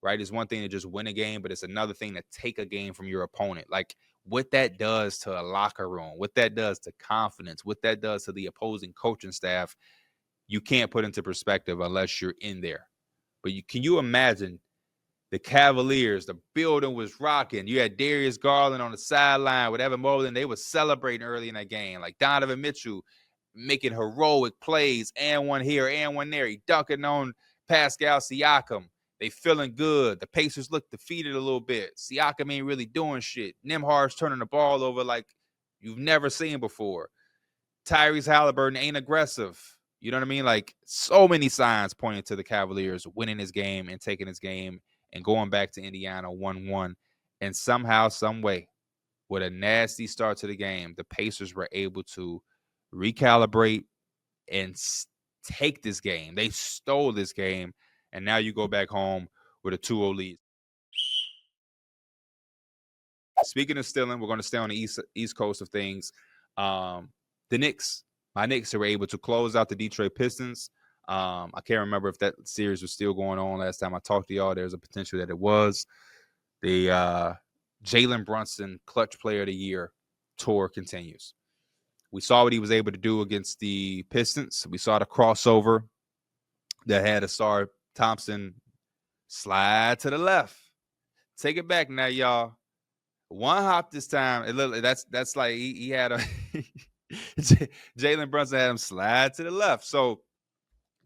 right? It's one thing to just win a game, but it's another thing to take a game from your opponent. Like, what that does to a locker room, what that does to confidence, what that does to the opposing coaching staff, you can't put into perspective unless you're in there. But can you imagine the Cavaliers, the building was rocking. You had Darius Garland on the sideline with Evan Mobley. They were celebrating early in that game. Like Donovan Mitchell making heroic plays, and one here, and one there. He dunking on Pascal Siakam. They feeling good. The Pacers look defeated a little bit. Siakam ain't really doing shit. Nembhard's turning the ball over like you've never seen before. Tyrese Halliburton ain't aggressive. You know what I mean? Like, so many signs pointing to the Cavaliers winning this game and taking this game and going back to Indiana 1-1. And somehow, some way, with a nasty start to the game, the Pacers were able to recalibrate and take this game. They stole this game. And now you go back home with a 2-0 lead. Speaking of stealing, we're going to stay on the East Coast of things. The Knicks, my Knicks were able to close out the Detroit Pistons. I can't remember if that series was still going on last time I talked to y'all. There's a potential that it was. The Jalen Brunson Clutch Player of the Year tour continues. We saw what he was able to do against the Pistons. We saw the crossover that had Asar Thompson slide to the left. Take it back now, y'all. One hop this time. That's like he had a Jalen Brunson had him slide to the left. So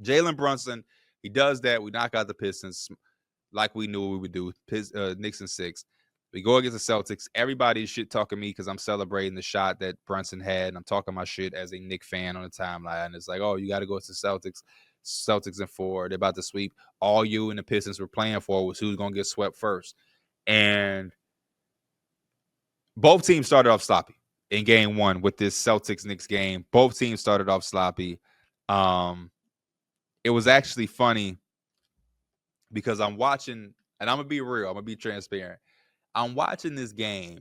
Jalen Brunson, he does that. We knock out the Pistons like we knew we would do. Knicks in 6. We go against the Celtics. Everybody's shit talking me because I'm celebrating the shot that Brunson had, and I'm talking my shit as a Knicks fan on the timeline. And it's like, oh, you got to go to the Celtics. Celtics in 4. They're about to sweep. All you and the Pistons were playing for was who's going to get swept first. And both teams started off sloppy in game 1 with this Celtics-Knicks game. Both teams started off sloppy. It was actually funny because I'm watching, and I'm going to be real. I'm going to be transparent. I'm watching this game,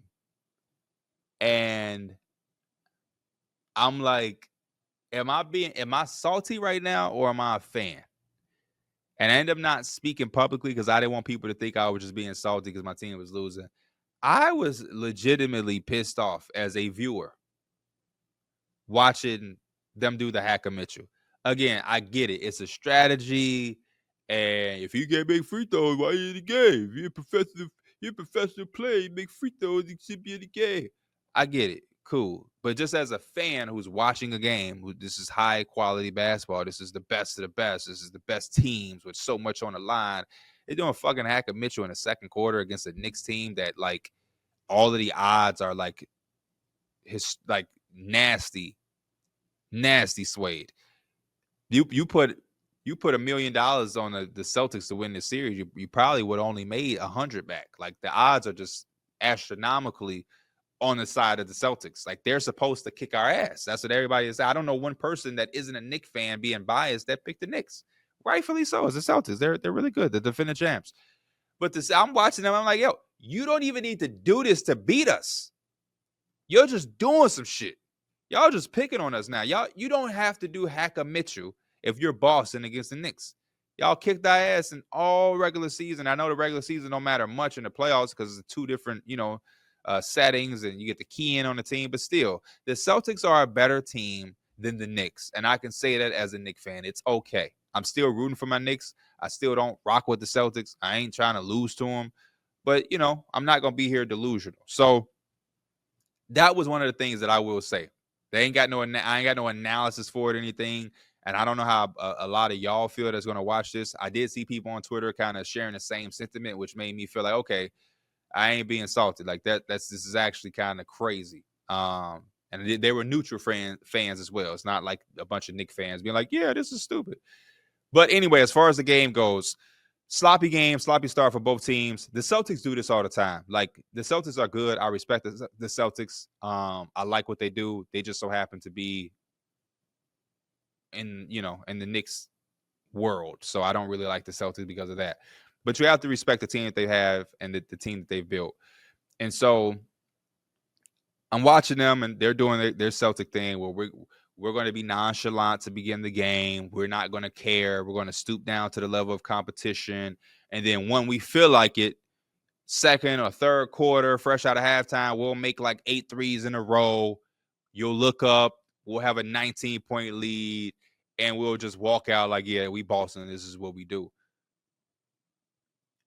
and I'm like, am I salty right now, or am I a fan? And I ended up not speaking publicly because I didn't want people to think I was just being salty because my team was losing. I was legitimately pissed off as a viewer watching them do the Hacker Mitchell. Again, I get it. It's a strategy. And if you can't make free throws, why are you in the game? You're a professional player. You make free throws, you should be in the game. I get it. Cool. But just as a fan who's watching a game, this is high quality basketball. This is the best of the best. This is the best teams with so much on the line. They're doing fucking Hacker Mitchell in the second quarter against a Knicks team that, like, all of the odds are like nasty suede. You put $1 million on the Celtics to win this series, you probably would only made 100 back. Like, the odds are just astronomically on the side of the Celtics. Like, they're supposed to kick our ass. That's what everybody is. I don't know one person that isn't a Knicks fan being biased that picked the Knicks. Rightfully so, as the Celtics. They're really good. They're defending champs. But I'm watching them. I'm like, yo, you don't even need to do this to beat us. You're just doing some shit. Y'all just picking on us now. You don't have to do Hacker Mitchell if you're Boston against the Knicks. Y'all kicked our ass in all regular season. I know the regular season don't matter much in the playoffs because it's two different, settings and you get the key in on the team. But still, the Celtics are a better team than the Knicks. And I can say that as a Knicks fan. It's okay. I'm still rooting for my Knicks. I still don't rock with the Celtics. I ain't trying to lose to them. But, I'm not going to be here delusional. So that was one of the things that I will say. I ain't got no analysis for it or anything. And I don't know how a lot of y'all feel that's going to watch this. I did see people on Twitter kind of sharing the same sentiment, which made me feel like, okay, I ain't being salted. Like this is actually kind of crazy. And they were neutral fans as well. It's not like a bunch of Knicks fans being like, yeah, this is stupid. But anyway, as far as the game goes, sloppy game, sloppy start for both teams. The Celtics do this all the time. Like, the Celtics are good. I respect the Celtics. I like what they do. They just so happen to be in the Knicks world. So I don't really like the Celtics because of that. But you have to respect the team that they have and the team that they've built. And so I'm watching them, and they're doing their Celtic thing where we're going to be nonchalant to begin the game. We're not going to care. We're going to stoop down to the level of competition. And then when we feel like it, second or third quarter, fresh out of halftime, we'll make like 8 threes in a row. You'll look up. We'll have a 19-point lead, and we'll just walk out like, yeah, we Boston. This is what we do.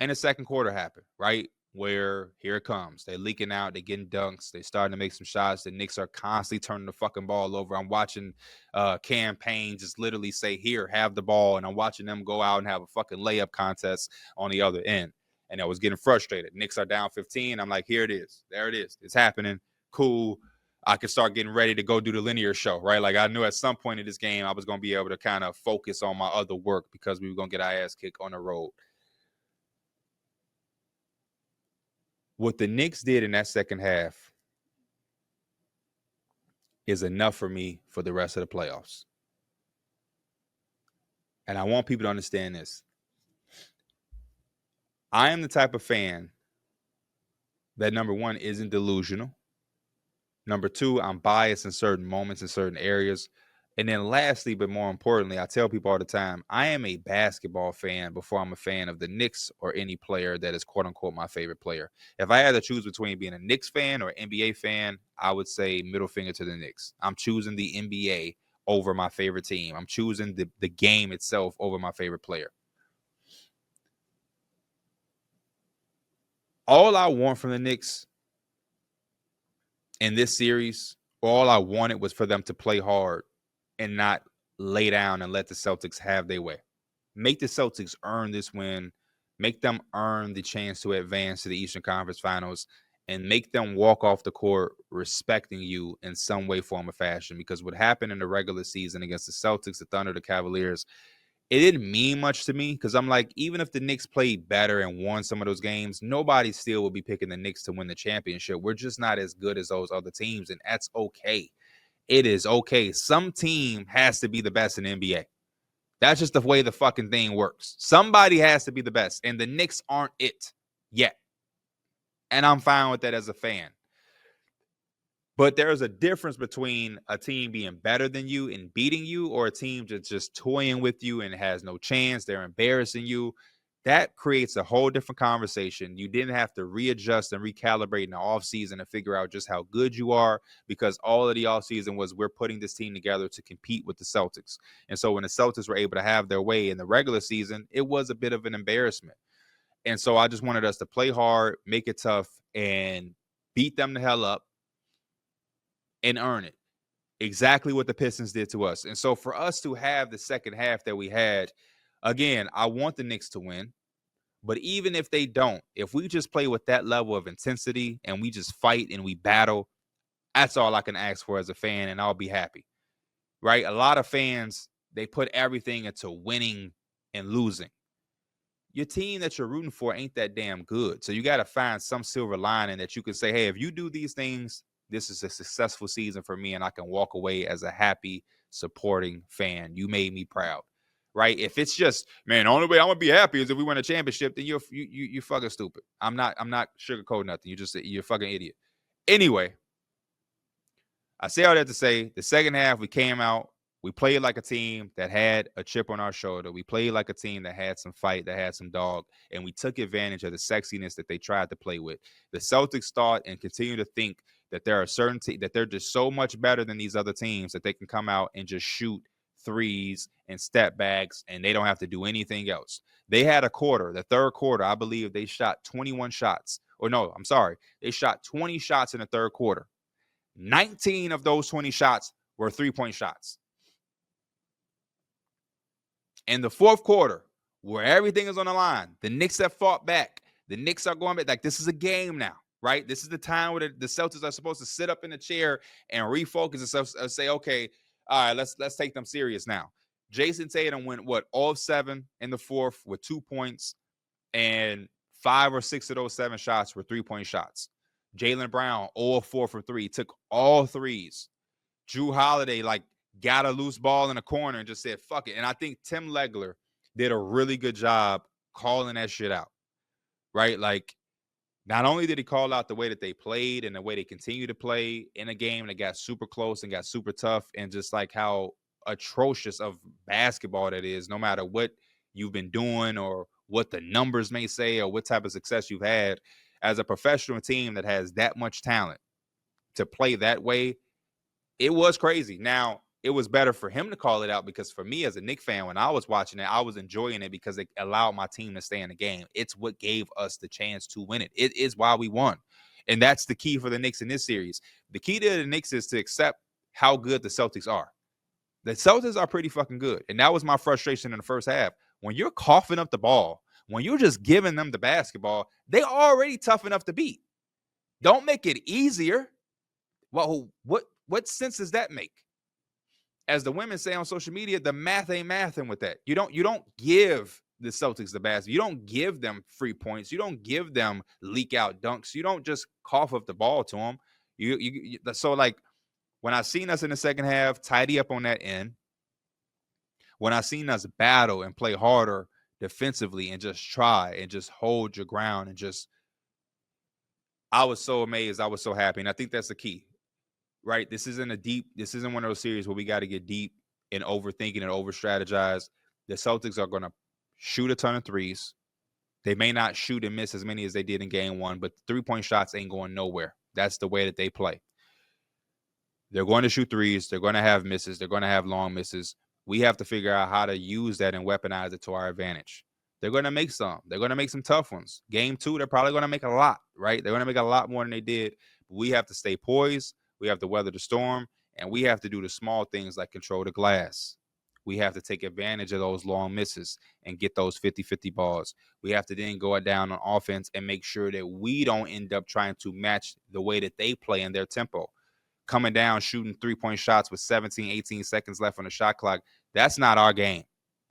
And the second quarter happened, right? Where here it comes. They're leaking out. They're getting dunks. They're starting to make some shots. The Knicks are constantly turning the fucking ball over. I'm watching campaign just literally say, here, have the ball. And I'm watching them go out and have a fucking layup contest on the other end. And I was getting frustrated. Knicks are down 15. I'm like, here it is. There it is. It's happening. Cool. I could start getting ready to go do the linear show, right? Like, I knew at some point in this game I was going to be able to kind of focus on my other work because we were going to get our ass kicked on the road. What the Knicks did in that second half is enough for me for the rest of the playoffs. And I want people to understand this. I am the type of fan that, number one, isn't delusional. Number two, I'm biased in certain moments, in certain areas. And then lastly, but more importantly, I tell people all the time, I am a basketball fan before I'm a fan of the Knicks or any player that is quote unquote my favorite player. If I had to choose between being a Knicks fan or NBA fan, I would say middle finger to the Knicks. I'm choosing the NBA over my favorite team. I'm choosing the game itself over my favorite player. All I want from the Knicks in this series, all I wanted was for them to play hard and not lay down and let the Celtics have their way. Make the Celtics earn this win. Make them earn the chance to advance to the Eastern Conference Finals, and make them walk off the court respecting you in some way, form, or fashion. Because what happened in the regular season against the Celtics, the Thunder, the Cavaliers, it didn't mean much to me because I'm like, even if the Knicks played better and won some of those games, nobody still would be picking the Knicks to win the championship. We're just not as good as those other teams, and that's okay. It is okay. Some team has to be the best in the NBA. That's just the way the fucking thing works. Somebody has to be the best, and the Knicks aren't it yet. And I'm fine with that as a fan. But there's a difference between a team being better than you and beating you, or a team just toying with you and has no chance. They're embarrassing you. That creates a whole different conversation. You didn't have to readjust and recalibrate in the offseason to figure out just how good you are, because all of the offseason was we're putting this team together to compete with the Celtics. And so when the Celtics were able to have their way in the regular season, it was a bit of an embarrassment. And so I just wanted us to play hard, make it tough, and beat them the hell up and earn it. Exactly what the Pistons did to us. And so for us to have the second half that we had, again, I want the Knicks to win. But even if they don't, if we just play with that level of intensity and we just fight and we battle, that's all I can ask for as a fan, and I'll be happy, right? A lot of fans, they put everything into winning and losing. your team that you're rooting for ain't that damn good. So you got to find some silver lining that you can say, hey, if you do these things, this is a successful season for me, and I can walk away as a happy, supporting fan. You made me proud, right? If it's just, man, the only way I'm gonna be happy is if we win a championship, then you're fucking stupid. I'm not sugarcoating nothing. You're a fucking idiot. Anyway, I say all that to say the second half we came out. We played like a team that had a chip on our shoulder. We played like a team that had some fight, that had some dog, and we took advantage of the sexiness that they tried to play with. The Celtics thought and continue to think that there are certain that they're just so much better than these other teams that they can come out and just shoot threes and step backs, and they don't have to do anything else. They had a quarter, the third quarter, I believe they shot 21 shots. Or no, I'm sorry. They shot 20 shots in the third quarter. 19 of those 20 shots were three-point shots. In the fourth quarter, where everything is on the line, the Knicks have fought back. The Knicks are going back. Like, this is a game now, right? This is the time where the Celtics are supposed to sit up in the chair and refocus and say, okay, all right, let's take them serious now. Jason Tatum went, all of 7 in the fourth with 2 points, and 5 or 6 of those 7 shots were three-point shots. Jaylen Brown, 0 of 4 for 3, took all threes. Drew Holiday, got a loose ball in the corner and just said, fuck it. And I think Tim Legler did a really good job calling that shit out, right? Like, not only did he call out the way that they played and the way they continue to play in a game that got super close and got super tough, and just like how atrocious of basketball that is, no matter what you've been doing or what the numbers may say or what type of success you've had, as a professional team that has that much talent to play that way, it was crazy. Now, it was better for him to call it out, because for me as a Knicks fan, when I was watching it, I was enjoying it because it allowed my team to stay in the game. It's what gave us the chance to win it. It is why we won. And that's the key for the Knicks in this series. The key to the Knicks is to accept how good the Celtics are. The Celtics are pretty fucking good. And that was my frustration in the first half. When you're coughing up the ball, when you're just giving them the basketball, they are already tough enough to beat. Don't make it easier. Well, what sense does that make? As the women say on social media, the math ain't mathing with that. You don't give the Celtics the basketball. You don't give them free points. You don't give them leak out dunks. You don't just cough up the ball to them. So like when I seen us in the second half tidy up on that end, when I seen us battle and play harder defensively and just try and just hold your ground and just, I was so amazed. I was so happy. And I think that's the key. Right? This isn't one of those series where we got to get deep and overthinking and over strategize. The Celtics are going to shoot a ton of threes. They may not shoot and miss as many as they did in game 1, but 3-point shots ain't going nowhere. That's the way that they play. They're going to shoot threes. They're going to have misses. They're going to have long misses. We have to figure out how to use that and weaponize it to our advantage. They're going to make some. They're going to make some tough ones. Game 2, they're probably going to make a lot, right? They're going to make a lot more than they did. But we have to stay poised. We have to weather the storm, and we have to do the small things like control the glass. We have to take advantage of those long misses and get those 50-50 balls. We have to then go down on offense and make sure that we don't end up trying to match the way that they play in their tempo. Coming down, shooting 3-point shots with 17, 18 seconds left on the shot clock, that's not our game.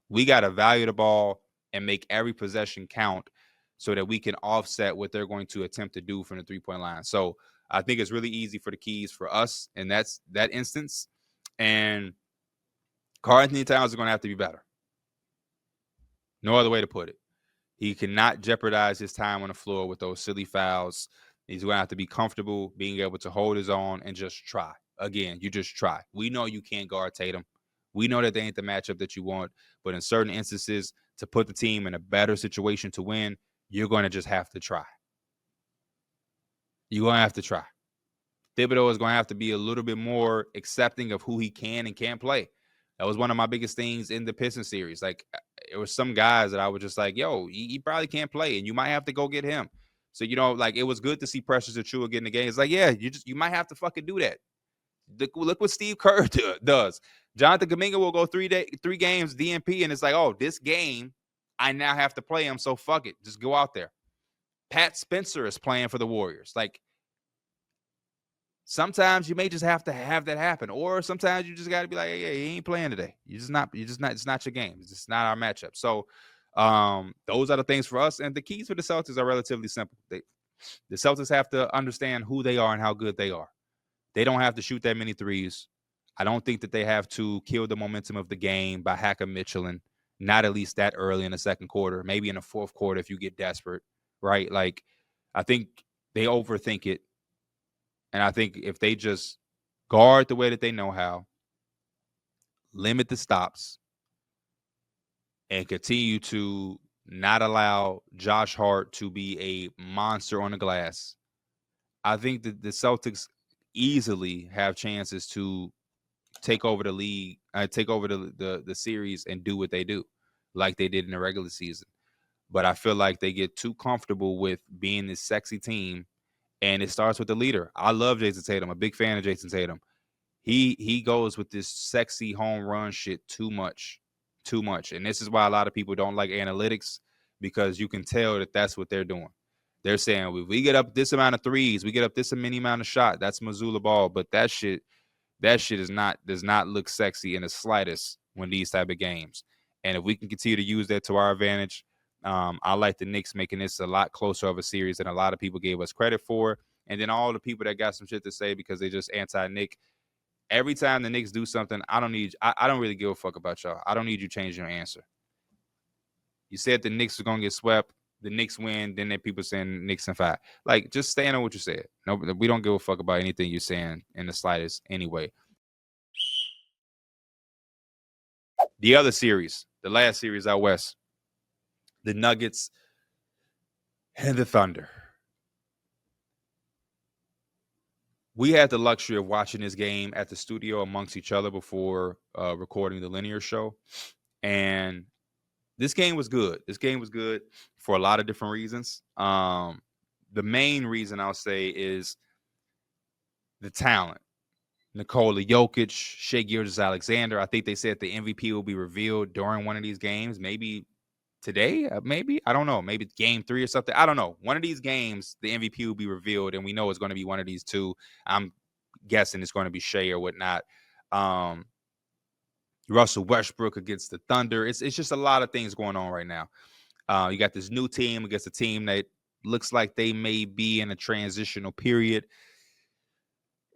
We got to value the ball and make every possession count so that we can offset what they're going to attempt to do from the 3-point line. So I think it's really easy for the Keys for us, and that's that instance. And Karl-Anthony Towns is going to have to be better. No other way to put it. He cannot jeopardize his time on the floor with those silly fouls. He's going to have to be comfortable being able to hold his own and just try. Again, you just try. We know you can't guard Tatum. We know that they ain't the matchup that you want. But in certain instances, to put the team in a better situation to win, you're going to just have to try. You're going to have to try. Thibodeau is going to have to be a little bit more accepting of who he can and can't play. That was one of my biggest things in the Pistons series. Like, there were some guys that I was just like, yo, he probably can't play, and you might have to go get him. So, it was good to see Precious Achiuwa get in the game. It's like, yeah, you might have to fucking do that. Look what Steve Kerr does. Jonathan Kuminga will go 3 games DNP, and it's like, oh, this game, I now have to play him, so fuck it. Just go out there. Pat Spencer is playing for the Warriors. Like, sometimes you may just have to have that happen, or sometimes you just got to be like, hey, he ain't playing today. It's not your game. It's just not our matchup. So Those are the things for us. And the keys for the Celtics are relatively simple. The Celtics have to understand who they are and how good they are. They don't have to shoot that many threes. I don't think that they have to kill the momentum of the game by hacking Mitchell, and not at least that early in the second quarter, maybe in the fourth quarter if you get desperate, right? Like, I think they overthink it. And I think if they just guard the way that they know how, limit the stops, and continue to not allow Josh Hart to be a monster on the glass, I think that the Celtics easily have chances to take over the league, take over the series and do what they do, like they did in the regular season. But I feel like they get too comfortable with being this sexy team, and it starts with the leader. I love Jason Tatum. I'm a big fan of Jason Tatum. He goes with this sexy home run shit too much. And this is why a lot of people don't like analytics, because you can tell that that's what they're doing. They're saying, if we get up this amount of threes, we get up this many amount of shot, that's Missoula ball. But that shit does not look sexy in the slightest when these type of games. And if we can continue to use that to our advantage, I like the Knicks making this a lot closer of a series than a lot of people gave us credit for. And then all the people that got some shit to say because they just anti-Knick. Every time the Knicks do something, I don't really give a fuck about y'all. I don't need you changing your answer. You said the Knicks are going to get swept. The Knicks win. Then there people saying Knicks in 5. Like, just stand on what you said. No, we don't give a fuck about anything you're saying in the slightest anyway. The other series, the last series out west, the Nuggets and the Thunder. We had the luxury of watching this game at the studio amongst each other before recording the linear show. And this game was good. This game was good for a lot of different reasons. The main reason I'll say is the talent. Nikola Jokic, Shai Gilgeous-Alexander. I think they said the MVP will be revealed during one of these games. Maybe today, maybe. I don't know. Maybe game 3 or something. I don't know. One of these games, the MVP will be revealed, and we know it's going to be one of these two. I'm guessing it's going to be Shai or whatnot. Russell Westbrook against the Thunder. It's just a lot of things going on right now. You got this new team against a team that looks like they may be in a transitional period.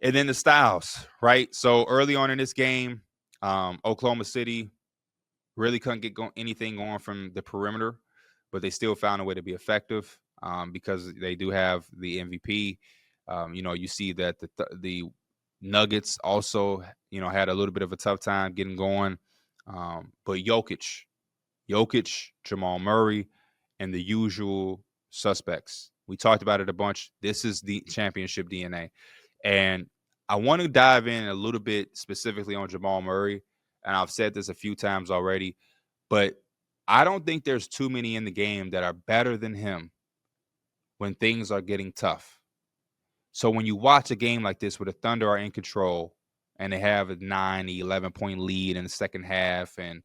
And then the styles, right? So early on in this game, Oklahoma City really couldn't get anything going from the perimeter, but they still found a way to be effective because they do have the MVP. You see that the Nuggets also, had a little bit of a tough time getting going. But Jokic, Jamal Murray, and the usual suspects. We talked about it a bunch. This is the championship DNA. And I want to dive in a little bit specifically on Jamal Murray. And I've said this a few times already, but I don't think there's too many in the game that are better than him when things are getting tough. So when you watch a game like this where the Thunder are in control and they have a 11-point lead in the second half, and,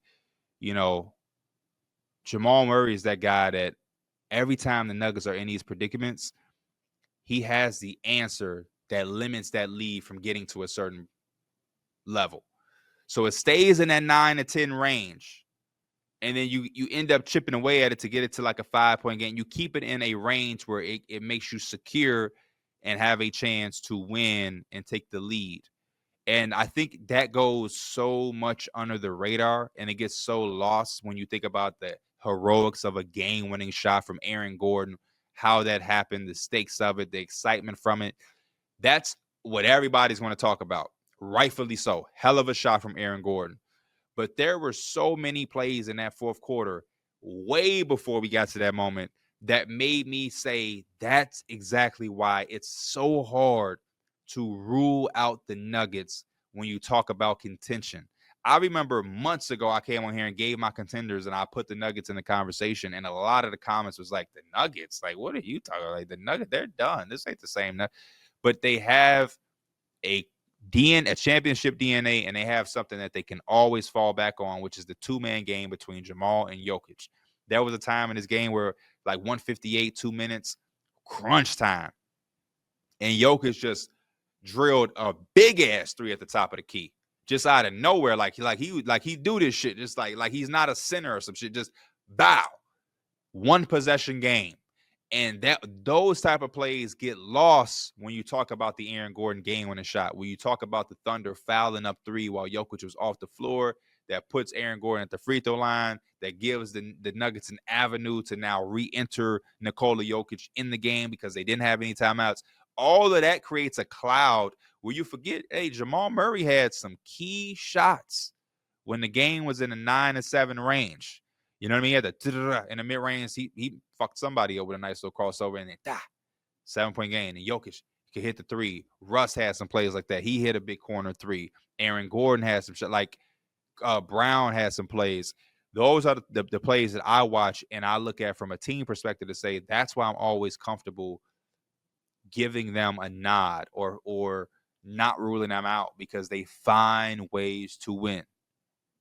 Jamal Murray is that guy that every time the Nuggets are in these predicaments, he has the answer that limits that lead from getting to a certain level. So it stays in that 9 to 10 range. And then you end up chipping away at it to get it to like a 5-point game. You keep it in a range where it makes you secure and have a chance to win and take the lead. And I think that goes so much under the radar, and it gets so lost when you think about the heroics of a game-winning shot from Aaron Gordon, how that happened, the stakes of it, the excitement from it. That's what everybody's going to talk about. Rightfully so. Hell of a shot from Aaron Gordon. But there were so many plays in that fourth quarter, way before we got to that moment, that made me say that's exactly why it's so hard to rule out the Nuggets when you talk about contention. I remember months ago, I came on here and gave my contenders, and I put the Nuggets in the conversation, and a lot of the comments was like, the Nuggets? Like, what are you talking about? Like, the Nuggets, they're done. This ain't the same. But they have a championship DNA, and they have something that they can always fall back on, which is the two-man game between Jamal and Jokic. There was a time in this game where, like, 158, 2 minutes, crunch time, and Jokic just drilled a big-ass three at the top of the key, just out of nowhere. Like he do this shit, just like he's not a center or some shit, just bow. one possession game. And those type of plays get lost when you talk about the Aaron Gordon game-winning shot, when you talk about the Thunder fouling up 3 while Jokic was off the floor. That puts Aaron Gordon at the free throw line, that gives the Nuggets an avenue to now re-enter Nikola Jokic in the game because they didn't have any timeouts. All of that creates a cloud where you forget, hey, Jamal Murray had some key shots when the game was in the 9-7 range. You know what I mean? He had the in the mid-range. He fucked somebody up with a nice little crossover, and then 7-point game. And Jokic could hit the 3. Russ had some plays like that. He hit a big corner 3. Aaron Gordon had some shit. Like Brown had some plays. Those are the plays that I watch and I look at from a team perspective to say that's why I'm always comfortable giving them a nod or not ruling them out, because they find ways to win.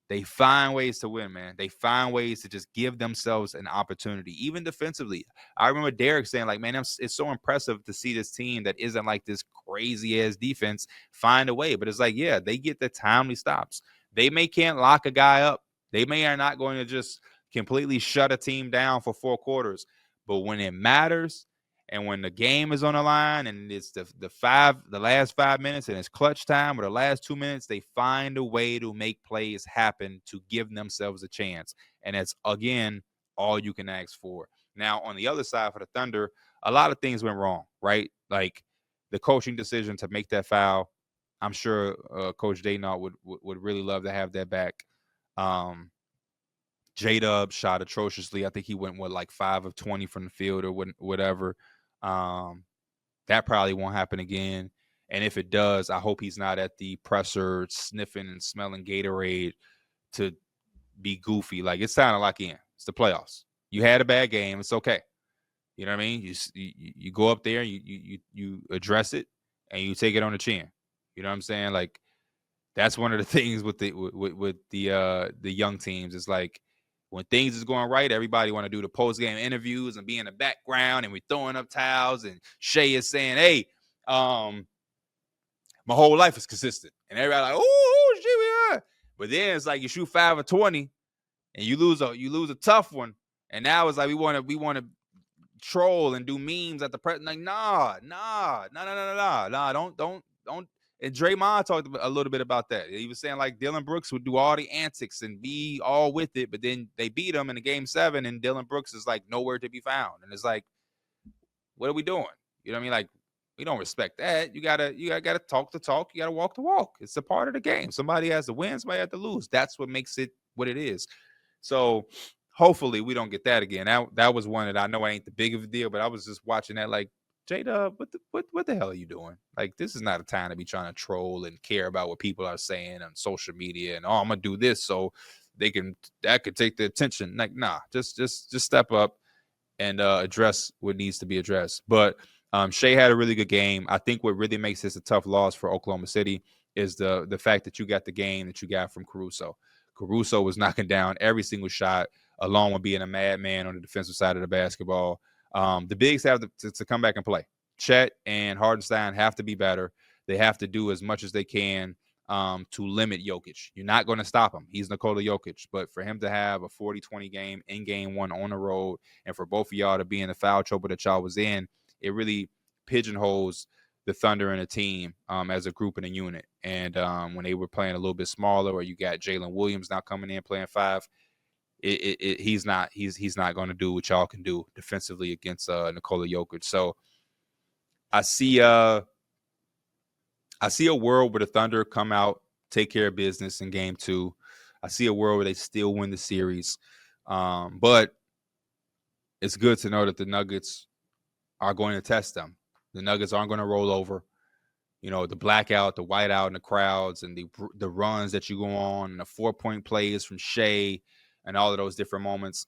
They find ways to win, man. They find ways to just give themselves an opportunity, even defensively. I remember Derek saying, like, man, it's so impressive to see this team that isn't like this crazy-ass defense find a way. But it's like, yeah, they get the timely stops. They can't lock a guy up. They are not going to just completely shut a team down for 4 quarters. But when it matters and when the game is on the line and it's the last 5 minutes and it's clutch time, or the last 2 minutes, they find a way to make plays happen to give themselves a chance. And it's, again, all you can ask for. Now, on the other side for the Thunder, a lot of things went wrong, right? Like the coaching decision to make that foul. I'm sure Coach Daynaud would really love to have that back. J-Dub shot atrociously. I think he went, like 5 of 20 from the field or whatever. That probably won't happen again. And if it does, I hope he's not at the presser sniffing and smelling Gatorade to be goofy. Like, it's time to lock in. It's the playoffs. You had a bad game. It's okay. You know what I mean? You go up there, you address it, and you take it on the chin. You know what I'm saying? Like, that's one of the things with the young teams. It's like, when things is going right, everybody want to do the post-game interviews and be in the background, and we're throwing up towels, and Shea is saying, hey, my whole life is consistent. And everybody like, oh, shit, yeah. But then it's like you shoot 5 of 20 and you lose a tough one. And now it's like we want to troll and do memes at the press. Like, nah, don't. And Draymond talked a little bit about that. He was saying, like, Dylan Brooks would do all the antics and be all with it, but then they beat him in the game 7, and Dylan Brooks is, like, nowhere to be found. And it's like, what are we doing? You know what I mean? Like, we don't respect that. You gotta talk the talk. You gotta walk the walk. It's a part of the game. Somebody has to win, somebody has to lose. That's what makes it what it is. So hopefully we don't get that again. That was one that I know ain't the big of a deal, but I was just watching that like, J-Dub, what the hell are you doing? Like, this is not a time to be trying to troll and care about what people are saying on social media and, I'm gonna do this so that could take the attention. Like, nah, just step up and address what needs to be addressed. But Shea had a really good game. I think what really makes this a tough loss for Oklahoma City is the fact that you got the game that you got from Caruso. Caruso was knocking down every single shot, along with being a madman on the defensive side of the basketball. The bigs have to come back and play. Chet and Hardenstein have to be better. They have to do as much as they can to limit Jokic. You're not going to stop him. He's Nikola Jokic. But for him to have a 40-20 game in game 1 on the road, and for both of y'all to be in the foul trouble that y'all was in, it really pigeonholes the Thunder and a team as a group and a unit. And when they were playing a little bit smaller, or you got Jalen Williams now coming in playing 5, he's not going to do what y'all can do defensively against Nikola Jokic. So I see a world where the Thunder come out, take care of business in game 2. I see a world where they still win the series. But it's good to know that the Nuggets are going to test them. The Nuggets aren't going to roll over. You know, the blackout, the whiteout in the crowds, and the runs that you go on, and the 4-point plays from Shea, and all of those different moments.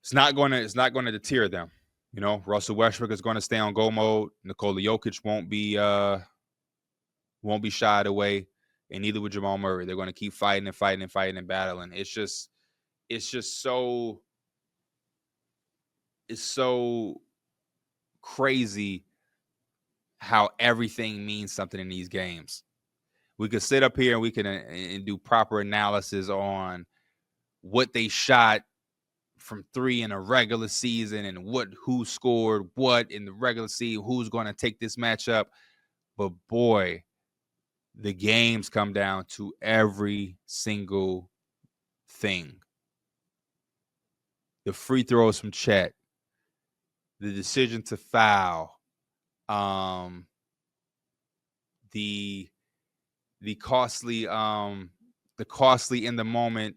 It's not going to deter them. You know, Russell Westbrook is going to stay on go mode. Nikola Jokic won't be shied away, and neither will Jamal Murray. They're going to keep fighting and battling. It's so crazy how everything means something in these games. We could sit up here and we can and do proper analysis on what they shot from 3 in a regular season and who scored what in the regular season, who's going to take this matchup. But boy, the games come down to every single thing. The free throws from Chet, the decision to foul, the costly in the moment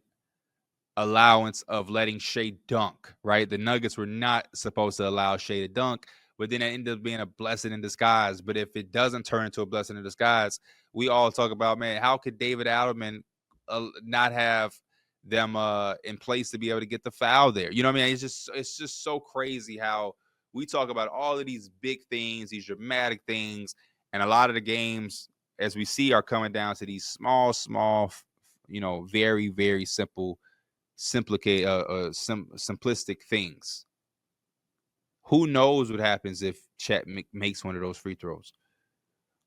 allowance of letting Shea dunk, right? The Nuggets were not supposed to allow Shea to dunk, but then it ended up being a blessing in disguise. But if it doesn't turn into a blessing in disguise, we all talk about, man, how could David Adelman not have them in place to be able to get the foul there? You know what I mean? It's just so crazy how we talk about all of these big things, these dramatic things, and a lot of the games, as we see, are coming down to these small, very, very simplistic things. Who knows what happens if Chet makes one of those free throws?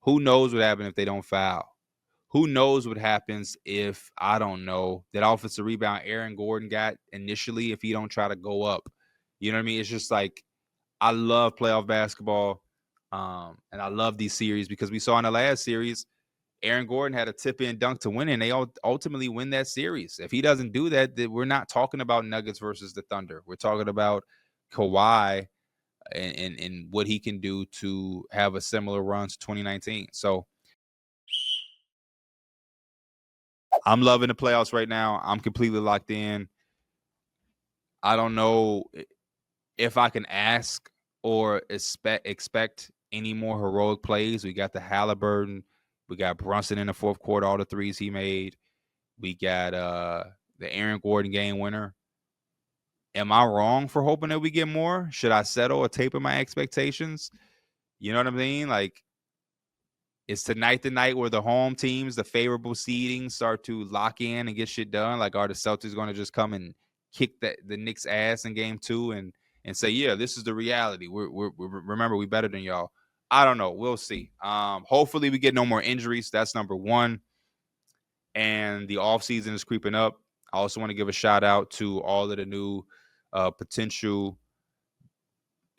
Who knows what happens if they don't foul? Who knows what happens if, I don't know, that offensive rebound Aaron Gordon got initially if he don't try to go up? You know what I mean? It's just like, I love playoff basketball, and I love these series because we saw in the last series, Aaron Gordon had a tip-in dunk to win, and they ultimately win that series. If he doesn't do that, we're not talking about Nuggets versus the Thunder. We're talking about Kawhi and what he can do to have a similar run to 2019. So I'm loving the playoffs right now. I'm completely locked in. I don't know if I can ask or expect any more heroic plays. We got the Halliburton. We got Brunson in the fourth quarter, all the threes he made. We got the Aaron Gordon game winner. Am I wrong for hoping that we get more? Should I settle or taper my expectations? You know what I mean? Like, is tonight the night where the home teams, the favorable seeding, start to lock in and get shit done? Like, are the Celtics going to just come and kick the Knicks' ass in game 2 and say, yeah, this is the reality. We're remember, we better than y'all. I don't know. We'll see. Hopefully we get no more injuries. That's number one. And the offseason is creeping up. I also want to give a shout out to all of the new potential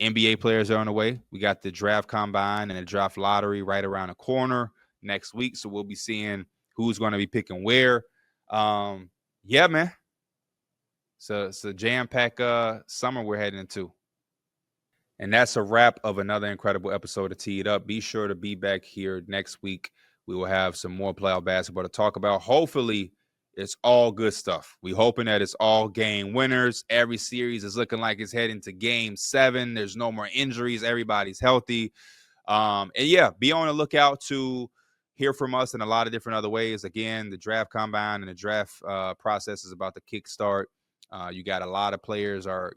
NBA players are on the way. We got the draft combine and the draft lottery right around the corner next week. So we'll be seeing who's going to be picking where. Yeah, man. So it's a jam-packed summer we're heading into. And that's a wrap of another incredible episode of Tee It Up. Be sure to be back here next week. We will have some more playoff basketball to talk about. Hopefully, it's all good stuff. We're hoping that it's all game winners. Every series is looking like it's heading to game 7. There's no more injuries. Everybody's healthy. And yeah, be on the lookout to hear from us in a lot of different other ways. Again, the draft combine and the draft process is about to kickstart. You got a lot of players are,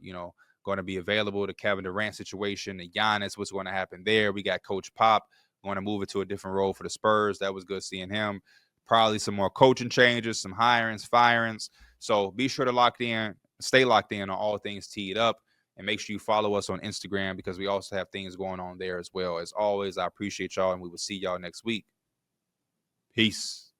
going to be available. The Kevin Durant situation, the Giannis, what's going to happen there. We got Coach Pop going to move it to a different role for the Spurs. That was good seeing him. Probably some more coaching changes, some hirings, firings. So be sure to stay locked in on all things Teed Up, and make sure you follow us on Instagram because we also have things going on there as well. As always, I appreciate y'all, and we will see y'all next week. Peace.